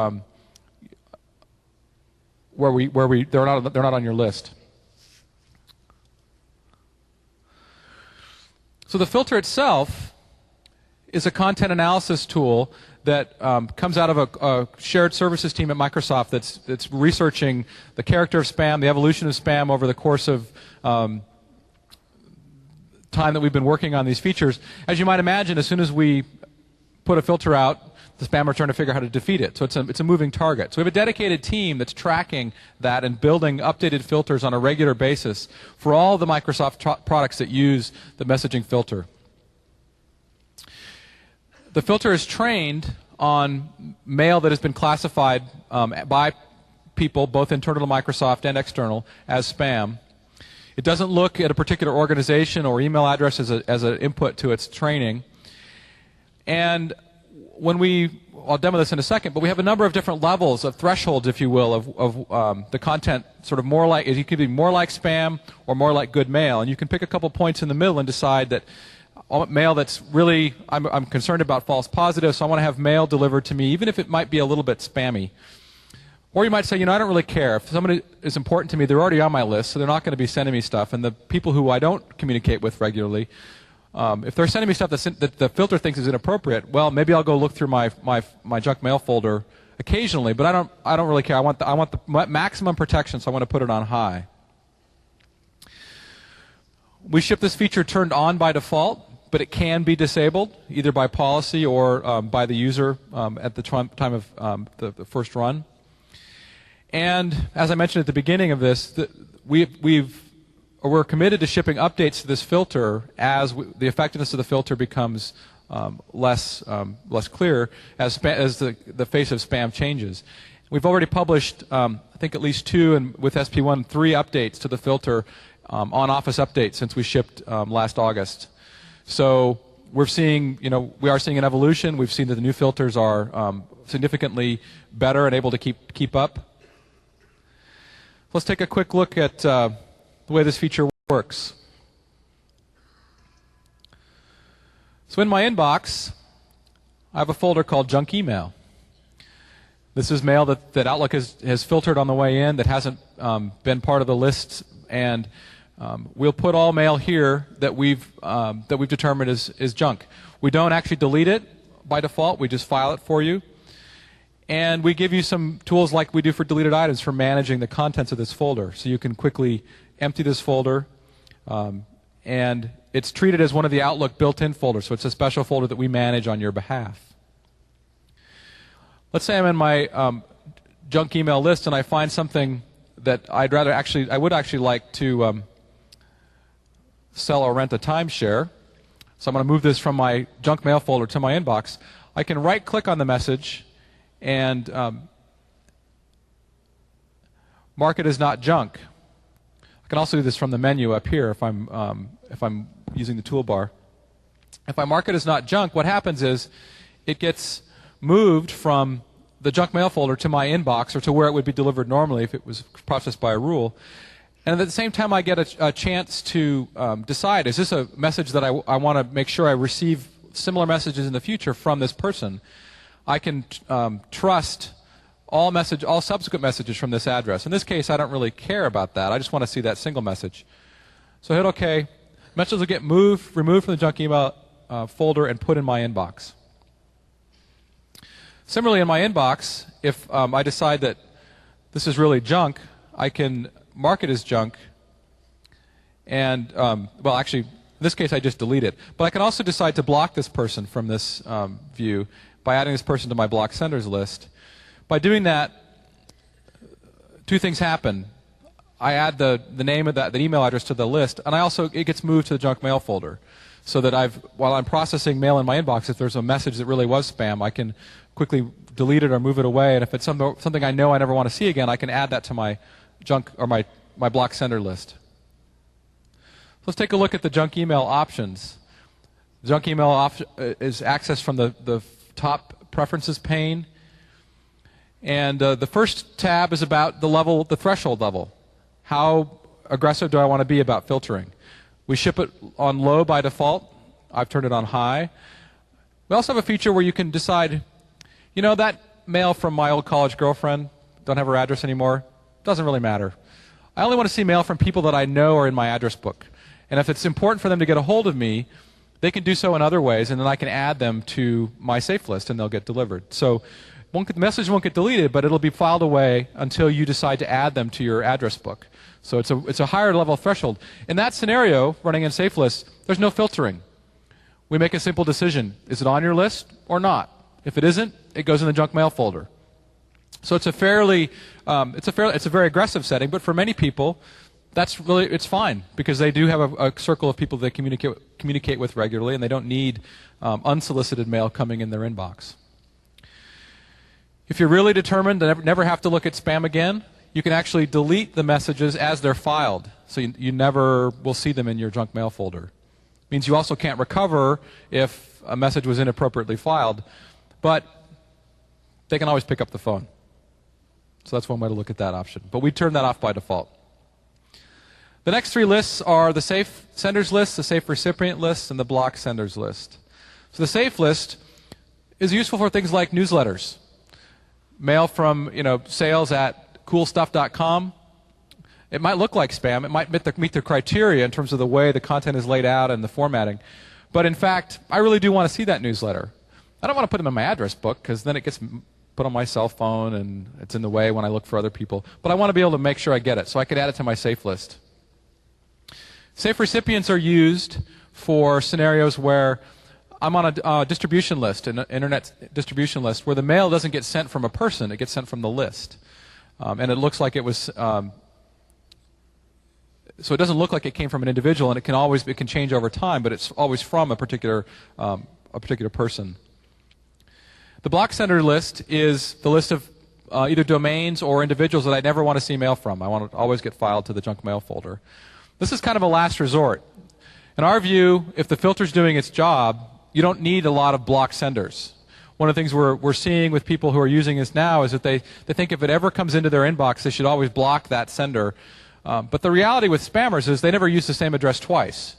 they're not on your list. So the filter itself is a content analysis tool that comes out of a shared services team at Microsoft that's researching the character of spam, the evolution of spam over the course of time that we've been working on these features. As you might imagine, as soon as we put a filter out, the spammers are trying to figure out how to defeat it. So it's a moving target. So we have a dedicated team that's tracking that and building updated filters on a regular basis for all the Microsoft products that use the messaging filter. The filter is trained on mail that has been classified by people, both internal to Microsoft and external, as spam. It doesn't look at a particular organization or email address as an input to its training. And I'll demo this in a second, but we have a number of different levels of thresholds, if you will, of the content, sort of more like, it could be more like spam or more like good mail. And you can pick a couple points in the middle and decide that mail that's really, I'm concerned about false positives, so I want to have mail delivered to me, even if it might be a little bit spammy. Or you might say, I don't really care. If somebody is important to me, they're already on my list, so they're not going to be sending me stuff. And the people who I don't communicate with regularly, if they're sending me stuff that the filter thinks is inappropriate, well, maybe I'll go look through my junk mail folder occasionally, but I don't really care. I want the maximum protection, so I want to put it on high. We ship this feature turned on by default, but it can be disabled either by policy or by the user at the time of the first run. And as I mentioned at the beginning of this, we're committed to shipping updates to this filter as the effectiveness of the filter becomes less clear as the face of spam changes. We've already published, I think, at least 2, and with SP1, 3 updates to the filter on Office Update since we shipped last August. So we are seeing an evolution. We've seen that the new filters are significantly better and able to keep up. Let's take a quick look at the way this feature works. So in my inbox, I have a folder called Junk Email. This is mail that Outlook has filtered on the way in that hasn't been part of the list, and we'll put all mail here that we've determined is junk. We don't actually delete it by default. We just file it for you. And we give you some tools like we do for deleted items for managing the contents of this folder. So you can quickly empty this folder. And it's treated as one of the Outlook built-in folders. So it's a special folder that we manage on your behalf. Let's say I'm in my junk email list and I find something that I would actually like to sell or rent a timeshare. So I'm going to move this from my junk mail folder to my inbox. I can right-click on the message and mark it as not junk. I can also do this from the menu up here if I'm using the toolbar. If I mark it as not junk, what happens is it gets moved from the junk mail folder to my inbox, or to where it would be delivered normally if it was processed by a rule. And at the same time, I get a chance to decide, is this a message that I want to make sure I receive similar messages in the future from this person? I can trust all subsequent messages from this address. In this case, I don't really care about that. I just want to see that single message. So I hit OK. Messages will get removed from the junk email folder and put in my inbox. Similarly, in my inbox, if I decide that this is really junk, I can mark it as junk. And, well, actually, in this case, I just delete it. But I can also decide to block this person from this view by adding this person to my block senders list. By doing that, 2 things happen. I add the name of the email address to the list, and it gets moved to the junk mail folder. So that while I'm processing mail in my inbox, if there's a message that really was spam, I can quickly delete it or move it away. And if it's something I know I never want to see again, I can add that to my junk or my block sender list. Let's take a look at the junk email options. The junk email is accessed from the top preferences pane. And the first tab is about the threshold level. How aggressive do I want to be about filtering? We ship it on low by default. I've turned it on high. We also have a feature where you can decide, you know, that mail from my old college girlfriend, don't have her address anymore, doesn't really matter. I only want to see mail from people that I know are in my address book. And if it's important for them to get a hold of me, they can do so in other ways, and then I can add them to my safe list, and they'll get delivered. So the message won't get deleted, but it'll be filed away until you decide to add them to your address book. So it's a higher level threshold. In that scenario, running in safe lists, there's no filtering. We make a simple decision. Is it on your list or not? If it isn't, it goes in the junk mail folder. So it's a very aggressive setting, but for many people, it's fine, because they do have a circle of people they communicate with regularly, and they don't need unsolicited mail coming in their inbox. If you're really determined to never have to look at spam again, you can actually delete the messages as they're filed, so you never will see them in your junk mail folder. It means you also can't recover if a message was inappropriately filed, but they can always pick up the phone. So that's one way to look at that option. But we turn that off by default. The next three lists are the safe senders list, the safe recipient list, and the block senders list. So the safe list is useful for things like newsletters. Mail from sales@coolstuff.com. It might look like spam. It might meet the criteria in terms of the way the content is laid out and the formatting. But in fact, I really do want to see that newsletter. I don't want to put them in my address book, because then it gets put on my cell phone and it's in the way when I look for other people. But I want to be able to make sure I get it, so I could add it to my safe list. Safe recipients are used for scenarios where I'm on a distribution list, an internet distribution list, where the mail doesn't get sent from a person, it gets sent from the list. And it looks like it was, so it doesn't look like it came from an individual, and it can change over time, but it's always from a particular person. The block sender list is the list of either domains or individuals that I never want to see mail from. I want to always get filed to the junk mail folder. This is kind of a last resort. In our view, if the filter's doing its job, you don't need a lot of block senders. One of the things we're seeing with people who are using this now is that they think if it ever comes into their inbox, they should always block that sender. But the reality with spammers is they never use the same address twice.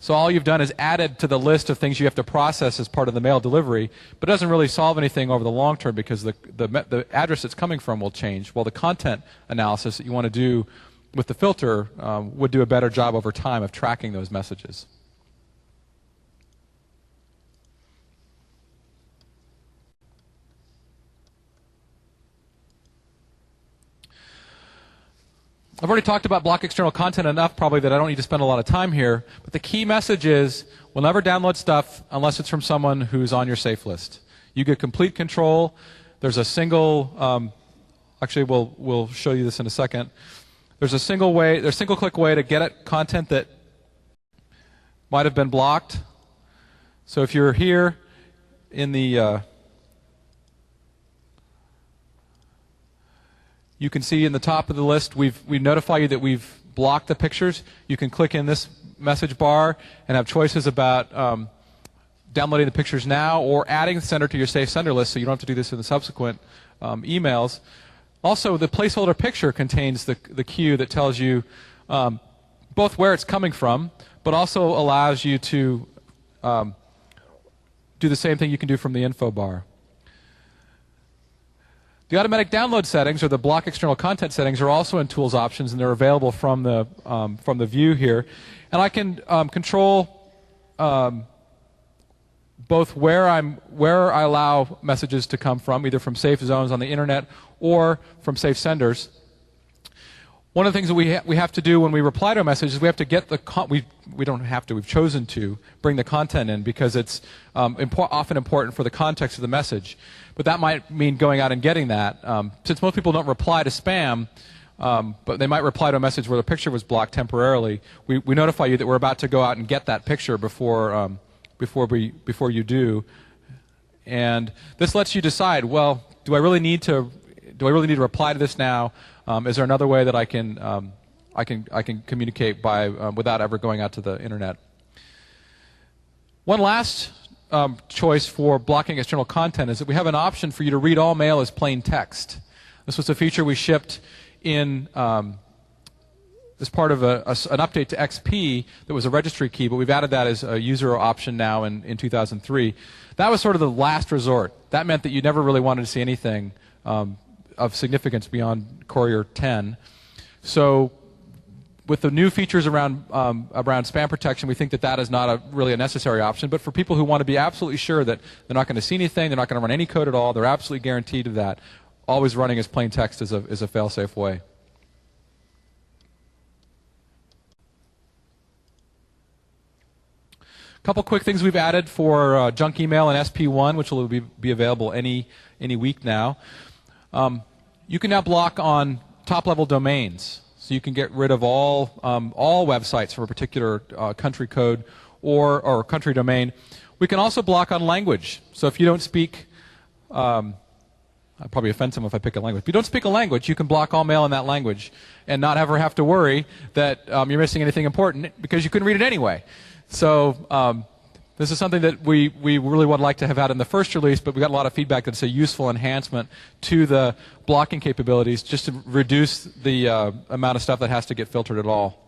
So all you've done is added to the list of things you have to process as part of the mail delivery, but it doesn't really solve anything over the long term, because the address it's coming from will change, while the content analysis that you want to do with the filter would do a better job over time of tracking those messages. I've already talked about block external content enough probably that I don't need to spend a lot of time here, but the key message is we'll never download stuff unless it's from someone who's on your safe list. You get complete control. There's a single, actually we'll show you this in a second. There's a single click way to get at content that might have been blocked. So if you're here in the you can see in the top of the list, we notify you that we've blocked the pictures. You can click in this message bar and have choices about downloading the pictures now or adding the sender to your safe sender list, so you don't have to do this in the subsequent emails. Also, the placeholder picture contains the cue that tells you both where it's coming from, but also allows you to do the same thing you can do from the info bar. The automatic download settings, or the block external content settings, are also in Tools Options, and they're available from the view here. And I can control both where I allow messages to come from, either from safe zones on the internet or from safe senders. One of the things that we have to do when we reply to a message is we have to get we don't have to, we've chosen to bring the content in, because it's often important for the context of the message. But that might mean going out and getting that. Since most people don't reply to spam, but they might reply to a message where the picture was blocked temporarily, we notify you that we're about to go out and get that picture before you do. And this lets you decide, well, do I really need to reply to this now? Is there another way that I can communicate by without ever going out to the internet? One last choice for blocking external content is that we have an option for you to read all mail as plain text. This was a feature we shipped in as part of an update to XP that was a registry key, but we've added that as a user option now in 2003. That was sort of the last resort. That meant that you never really wanted to see anything of significance beyond Courier 10. So with the new features around spam protection, we think that that is not really a necessary option. But for people who want to be absolutely sure that they're not going to see anything, they're not going to run any code at all, they're absolutely guaranteed of that, always running as plain text is a fail-safe way. A couple quick things we've added for junk email and SP1, which will be available any week now. You can now block on top-level domains, so you can get rid of all websites from a particular country code or country domain. We can also block on language. So if you don't speak, I'll probably offend someone if I pick a language. If you don't speak a language, you can block all mail in that language and not ever have to worry that you're missing anything important because you couldn't read it anyway. So this is something that we really would like to have had in the first release, but we got a lot of feedback that it's a useful enhancement to the blocking capabilities just to reduce the amount of stuff that has to get filtered at all.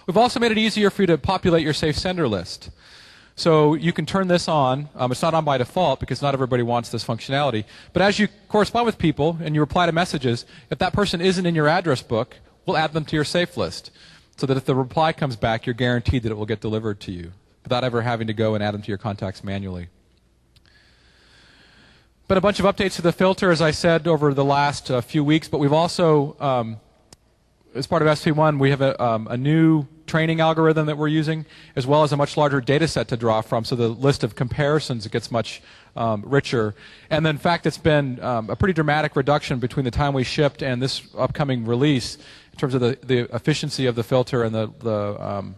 We've also made it easier for you to populate your safe sender list. So you can turn this on. It's not on by default because not everybody wants this functionality. But as you correspond with people and you reply to messages, if that person isn't in your address book, we'll add them to your safe list, so that if the reply comes back, you're guaranteed that it will get delivered to you without ever having to go and add them to your contacts manually. But a bunch of updates to the filter, as I said, over the last few weeks. But we've also, as part of SP1, we have a new training algorithm that we're using, as well as a much larger data set to draw from, so the list of comparisons gets much richer. And then, in fact, it's been a pretty dramatic reduction between the time we shipped and this upcoming release in terms of the efficiency of the filter and the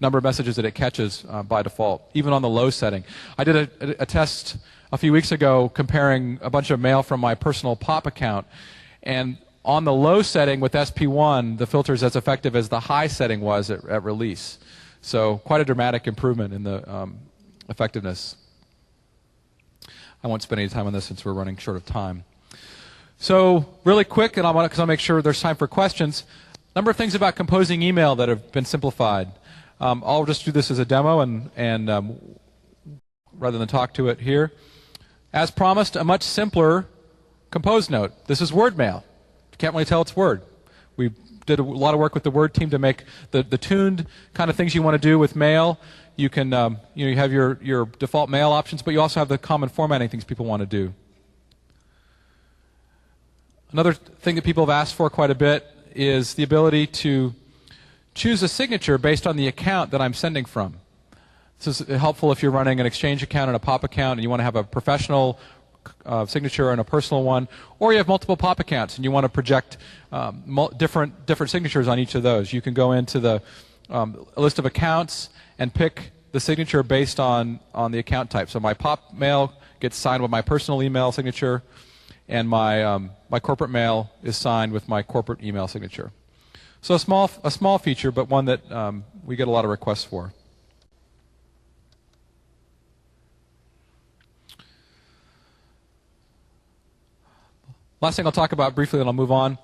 number of messages that it catches by default, even on the low setting. I did a test a few weeks ago comparing a bunch of mail from my personal POP account, and on the low setting with SP1, the filter is as effective as the high setting was at release. So quite a dramatic improvement in the effectiveness. I won't spend any time on this since we're running short of time. So really quick, and because I'll make sure there's time for questions, a number of things about composing email that have been simplified. I'll just do this as a demo and rather than talk to it here. As promised, a much simpler compose note. This is word mail. You can't really tell it's Word. We did a lot of work with the Word team to make the tuned kind of things you want to do with mail. You can you have your default mail options, but you also have the common formatting things people want to do. Another thing that people have asked for quite a bit is the ability to choose a signature based on the account that I'm sending from. This is helpful if you're running an Exchange account and a POP account and you want to have a professional signature and a personal one, or you have multiple POP accounts and you want to project different signatures on each of those. You can go into the list of accounts and pick the signature based on the account type. So my POP mail gets signed with my personal email signature, and my corporate mail is signed with my corporate email signature. So a small feature, but one that we get a lot of requests for. Last thing I'll talk about briefly, then I'll move on.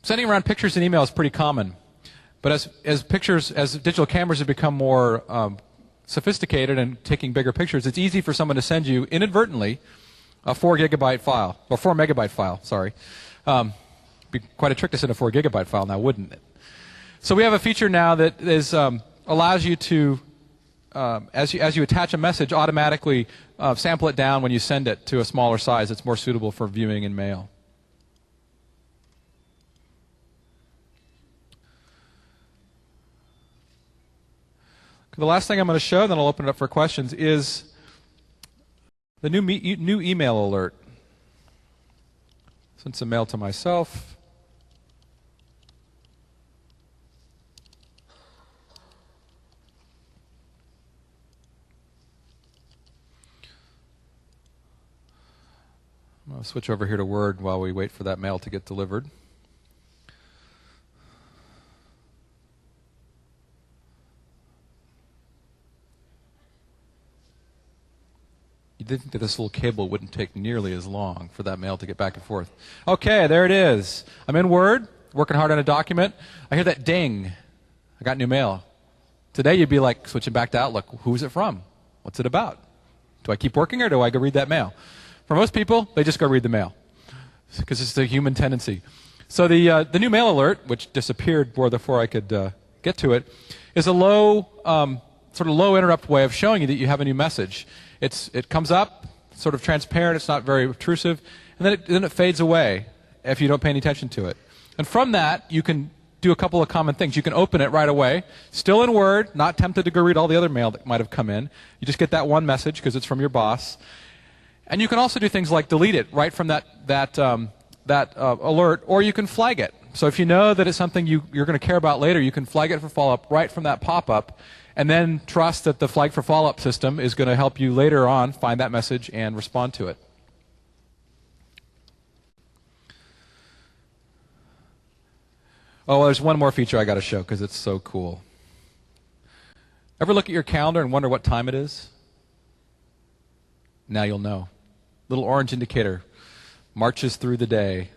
Sending around pictures and email is pretty common, but as digital cameras have become more sophisticated and taking bigger pictures, it's easy for someone to send you inadvertently a 4 megabyte file. Sorry, be quite a trick to send a 4 gigabyte file now, wouldn't it? So we have a feature now that allows you to, as you attach a message, automatically sample it down when you send it to a smaller size that's more suitable for viewing in mail. The last thing I'm going to show, then I'll open it up for questions, is the new email alert. Send some mail to myself. I'll switch over here to Word while we wait for that mail to get delivered. think that this little cable wouldn't take nearly as long for that mail to get back and forth. Okay, there it is. I'm in Word, working hard on a document. I hear that ding. I got new mail. Today you'd be like switching back to Outlook. Who's it from? What's it about? Do I keep working or do I go read that mail? For most people, they just go read the mail because it's a human tendency. So the new mail alert, which disappeared before I could get to it, is a sort of low interrupt way of showing you that you have a new message. It comes up, sort of transparent, it's not very obtrusive, and then it fades away if you don't pay any attention to it. And from that, you can do a couple of common things. You can open it right away, still in Word, not tempted to go read all the other mail that might have come in. You just get that one message because it's from your boss. And you can also do things like delete it right from that alert, or you can flag it. So if you know that it's something you're going to care about later, you can flag it for follow-up right from that pop-up, and then trust that the flag for follow-up system is going to help you later on find that message and respond to it. Oh, well, there's one more feature I got to show because it's so cool. Ever look at your calendar and wonder what time it is? Now you'll know. Little orange indicator marches through the day,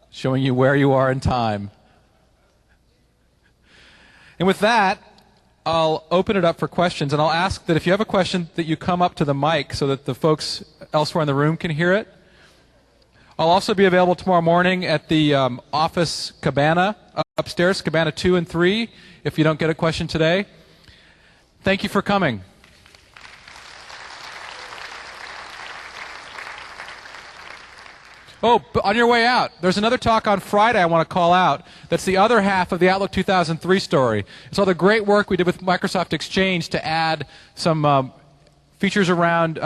showing you where you are in time. And with that, I'll open it up for questions, and I'll ask that if you have a question that you come up to the mic so that the folks elsewhere in the room can hear it. I'll also be available tomorrow morning at the office cabana upstairs, cabana 2 and 3, if you don't get a question today. Thank you for coming. Oh, but on your way out, there's another talk on Friday I want to call out. That's the other half of the Outlook 2003 story. It's all the great work we did with Microsoft Exchange to add some features around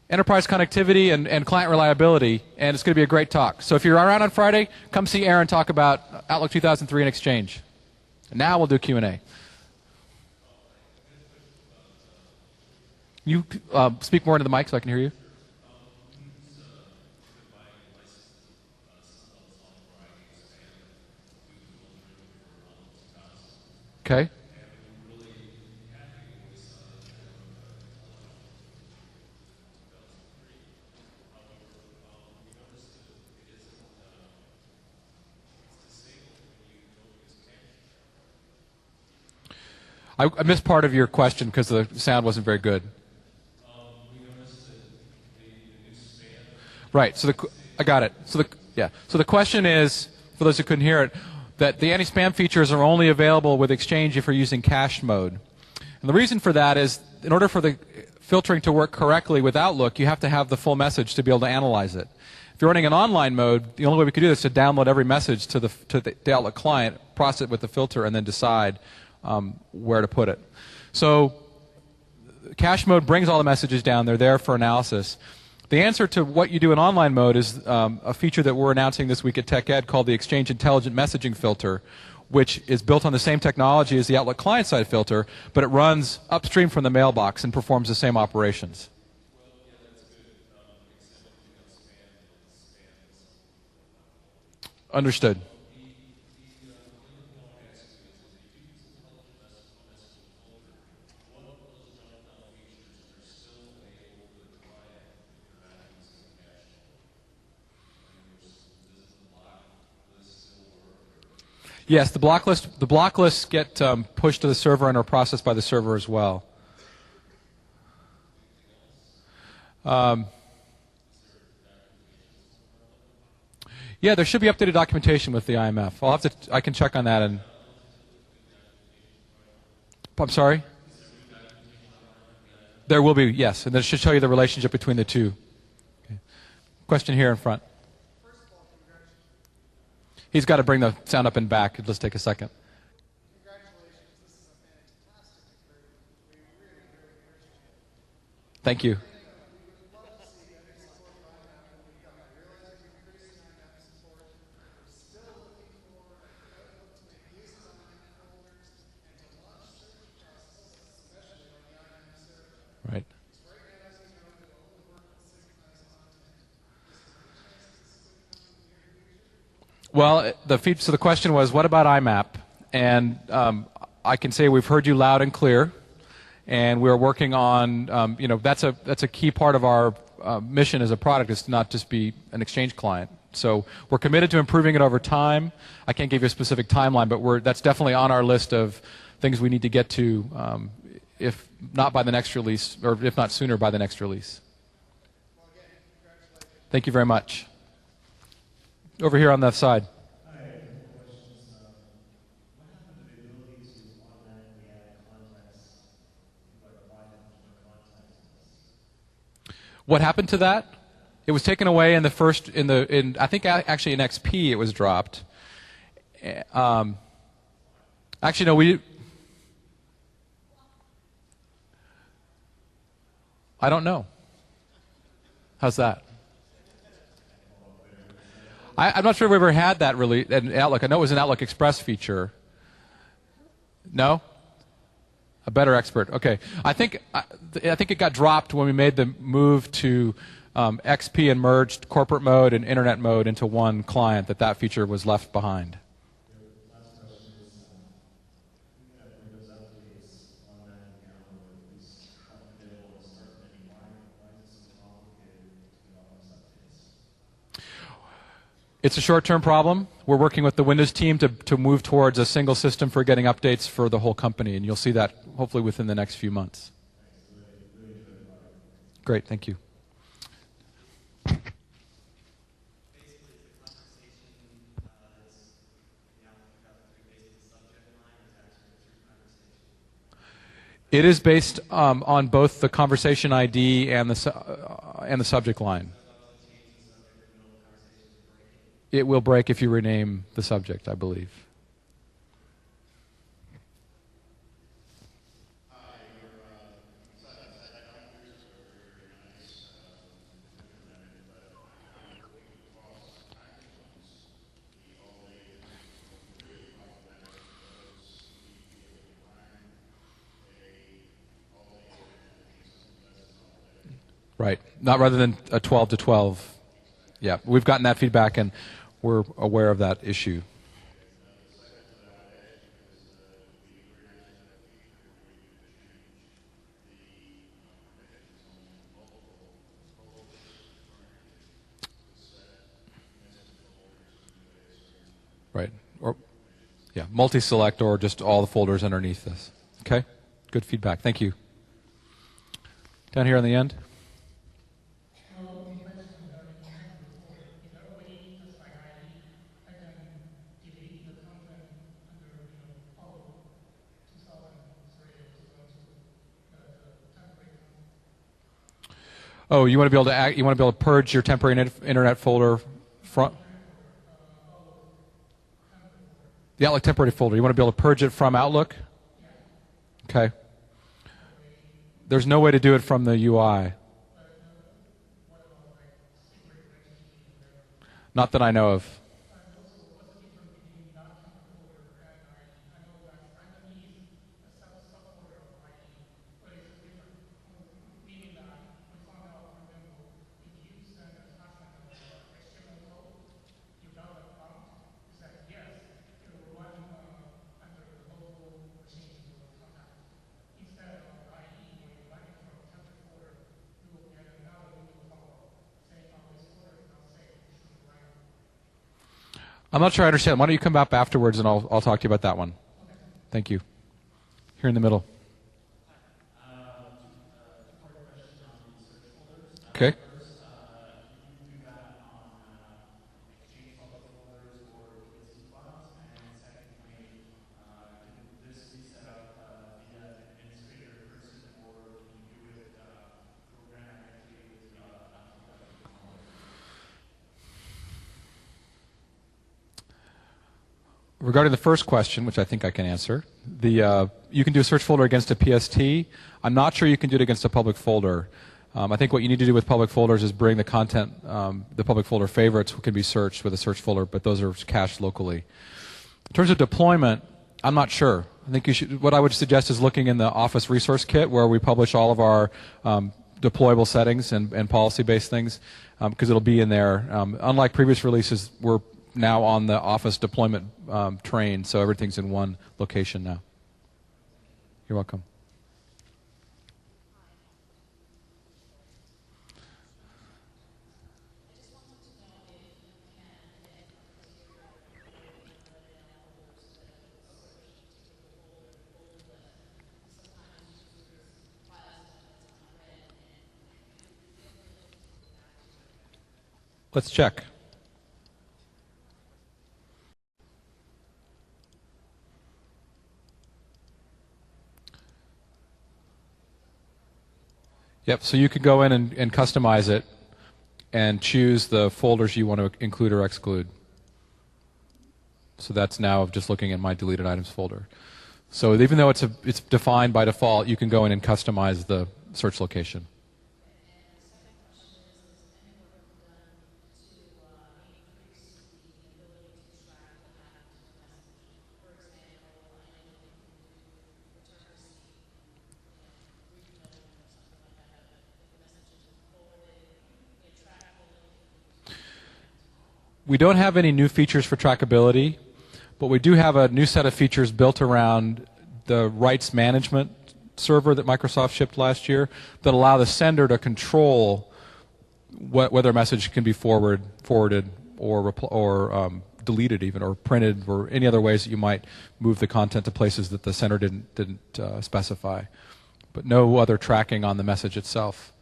enterprise connectivity and client reliability, and it's going to be a great talk. So if you're around on Friday, come see Aaron talk about Outlook 2003 and Exchange. And now we'll do Q&A. You speak more into the mic so I can hear you. Okay. I missed part of your question because the sound wasn't very good. Right. So I got it. So the question is, for those who couldn't hear it, that the anti-spam features are only available with Exchange if you're using cached mode. And the reason for that is, in order for the filtering to work correctly with Outlook, you have to have the full message to be able to analyze it. If you're running an online mode, the only way we could do this is to download every message to the Outlook client, process it with the filter, and then decide where to put it. So cache mode brings all the messages down. They're there for analysis. The answer to what you do in online mode is a feature that we're announcing this week at TechEd called the Exchange Intelligent Messaging Filter, which is built on the same technology as the Outlook client-side filter, but it runs upstream from the mailbox and performs the same operations. Understood. Yes, the block lists get pushed to the server and are processed by the server as well. Yeah, there should be updated documentation with the IMF. I can check on that. And I'm sorry? There will be, yes, and that should show you the relationship between the two. Okay. Question here in front. He's got to bring the sound up and back. Let's take a second. Congratulations. This is a fantastic improvement. We really, really appreciate it. Thank you. We would love to see better support for IMAP when we come. I realize we're increasing IMAP support. We're still looking for Outlook to make use of IMAP folders and to launch search processes, especially on the IMAP server. Right. Right now, as you know, we only work with synchronized content. Is there any chance this is going to come in the near future? Well, so the question was, what about IMAP? And I can say we've heard you loud and clear, And we're working on, that's a key part of our mission as a product, is to not just be an Exchange client. So we're committed to improving it over time. I can't give you a specific timeline, but that's definitely on our list of things we need to get to, if not by the next release, or if not sooner, by the next release. Thank you very much. Over here on that side. Hi, a couple questions. What happened to the ability to automatically add contacts, like apply different contacts? What happened to that? It was taken away in the first, I think actually in XP it was dropped. Actually, no, I don't know. How's that? I'm not sure if we ever had that really in Outlook. I know it was an Outlook Express feature. No? A better expert. Okay. I think it got dropped when we made the move to XP and merged corporate mode and internet mode into one client, that feature was left behind. Last question is, Windows updates automatically download these available to start many. Why is it so complicated to get all those updates? It's a short-term problem. We're working with the Windows team to move towards a single system for getting updates for the whole company, and you'll see that hopefully within the next few months. Great, thank you. It is based on both the conversation ID and the subject line. It will break if you rename the subject, I believe. Right. Not rather than a 12 to 12. Yeah, we've gotten that feedback and we're aware of that issue. Right. Or yeah, multi-select or just all the folders underneath this. Okay? Good feedback. Thank you. Down here on the end. Oh, you want to be able to purge your temporary internet folder from the Outlook temporary folder. You want to be able to purge it from Outlook? Okay. There's no way to do it from the UI. Not that I know of. I'm not sure I understand. Why don't you come back afterwards and I'll talk to you about that one. Thank you. Here in the middle. Okay. Regarding the first question, which I think I can answer, you can do a search folder against a PST. I'm not sure you can do it against a public folder. I think what you need to do with public folders is bring the content, the public folder favorites can be searched with a search folder, but those are cached locally. In terms of deployment, I'm not sure. I think what I would suggest is looking in the Office Resource Kit where we publish all of our deployable settings and policy-based things, because it'll be in there. Unlike previous releases, we're now on the Office deployment train, so everything's in one location now. You're welcome. Let's check. Yep, so you can go in and customize it and choose the folders you want to include or exclude. So that's now just looking at my deleted items folder. So even though it's defined by default, you can go in and customize the search location. We don't have any new features for trackability, but we do have a new set of features built around the rights management server that Microsoft shipped last year that allow the sender to control whether a message can be forwarded or deleted even, or printed, or any other ways that you might move the content to places that the sender didn't specify. But no other tracking on the message itself.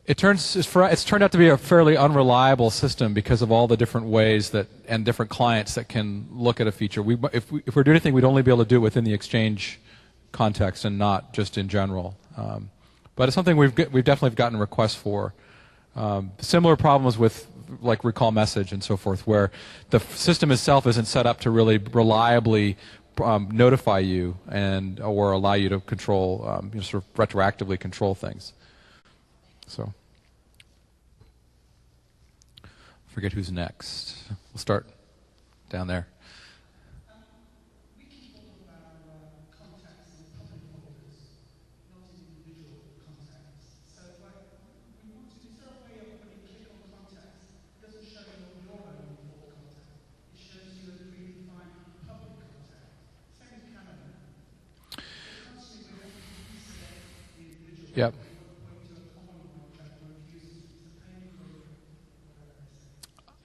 It's turned out to be a fairly unreliable system because of all the different ways that and different clients that can look at a feature. If we're doing anything, we'd only be able to do it within the Exchange context and not just in general. But it's something we've definitely gotten requests for. Similar problems with like recall message and so forth, where the system itself isn't set up to really reliably notify you or allow you to control, sort of retroactively control things. So, forget who's next. We'll start down there. We keep all of our contacts in public folders, not in individual contacts. So, like, is there a way of when you click on contacts, it doesn't show you your own default contact. It shows you a predefined public contact. Same as Canada. So constantly we have to reset the individual. Yep.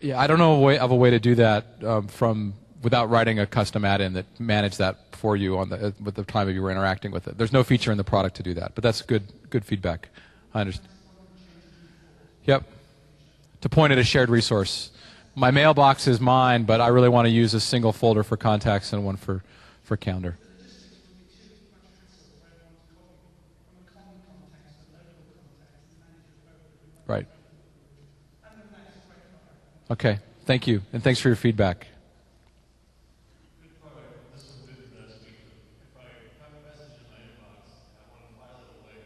Yeah, I don't know of a way to do that without writing a custom add-in that managed that for you with the time you were interacting with it. There's no feature in the product to do that, but that's good feedback. I understand. Yep. To point at a shared resource. My mailbox is mine, but I really want to use a single folder for contacts and one for calendar. Right. Okay, thank you, and thanks for your feedback. Good product. This was good last week. If I have a message in my inbox, I want to file it away.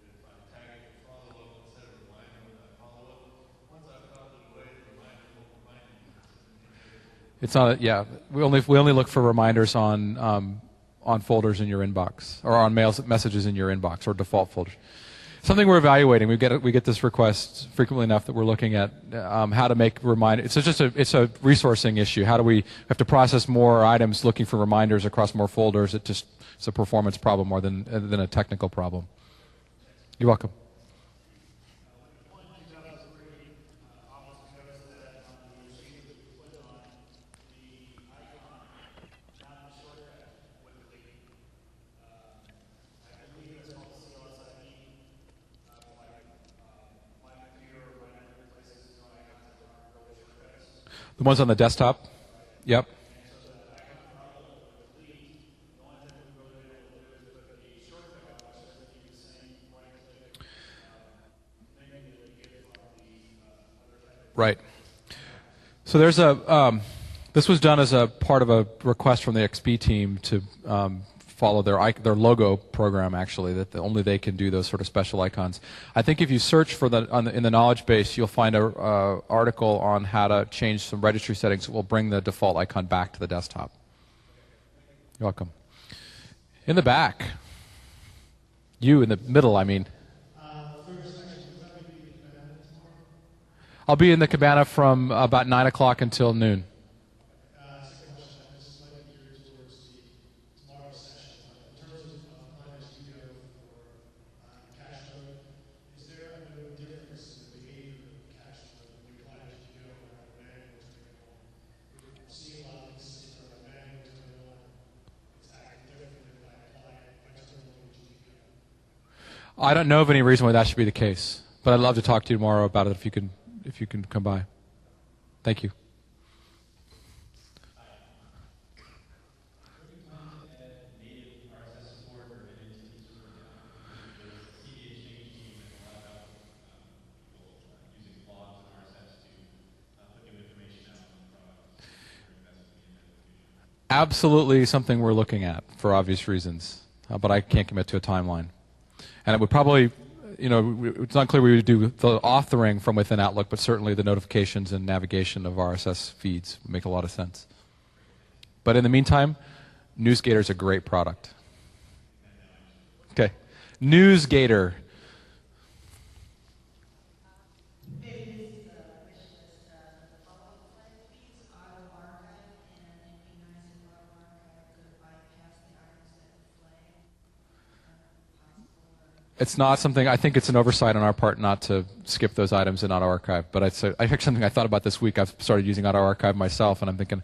If I tag it with follow-up instead of reminder when I follow up, once I've filed it away, the reminder will remind me. It's not. Yeah, we only look for reminders on folders in your inbox, or on messages in your inbox, or default folders. Something we're evaluating. We get this request frequently enough that we're looking at how to make reminders. It's a resourcing issue. How do we have to process more items looking for reminders across more folders? It's a performance problem more than a technical problem. You're welcome. The ones on the desktop? Yep. Right. So there's this was done as a part of a request from the XP team to follow their logo program, actually, that only they can do those sort of special icons. I think if you search for in the knowledge base, you'll find an article on how to change some registry settings that will bring the default icon back to the desktop. You're welcome. In the back. You in the middle, I mean. I'll be in the cabana from about 9 o'clock until noon. I don't know of any reason why that should be the case. But I'd love to talk to you tomorrow about it if you can come by. Thank you. Absolutely something we're looking at for obvious reasons, but I can't commit to a timeline. And it would probably, it's not clear we would do the authoring from within Outlook, but certainly the notifications and navigation of RSS feeds would make a lot of sense. But in the meantime, NewsGator is a great product. Okay, NewsGator. It's not something, I think it's an oversight on our part not to skip those items in Auto Archive. But it's actually something I thought about this week. I've started using Auto Archive myself, and I'm thinking,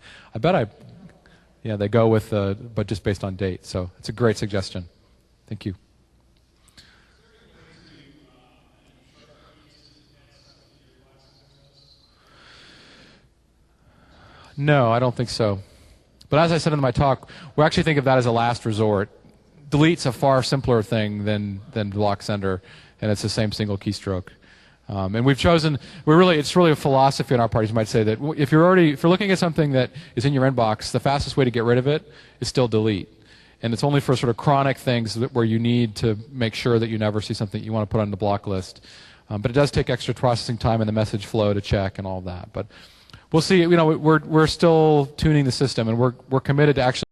yeah, they go with, but just based on date. So it's a great suggestion. Thank you. No, I don't think so. But as I said in my talk, we actually think of that as a last resort. Delete's a far simpler thing than block sender, and it's the same single keystroke. And we've chosen, it's really a philosophy on our part. You might say that if you're looking at something that is in your inbox, the fastest way to get rid of it is still delete. And it's only for sort of chronic things where you need to make sure that you never see something you want to put on the block list. But it does take extra processing time in the message flow to check and all that. But we'll see. We're still tuning the system, and we're committed to actually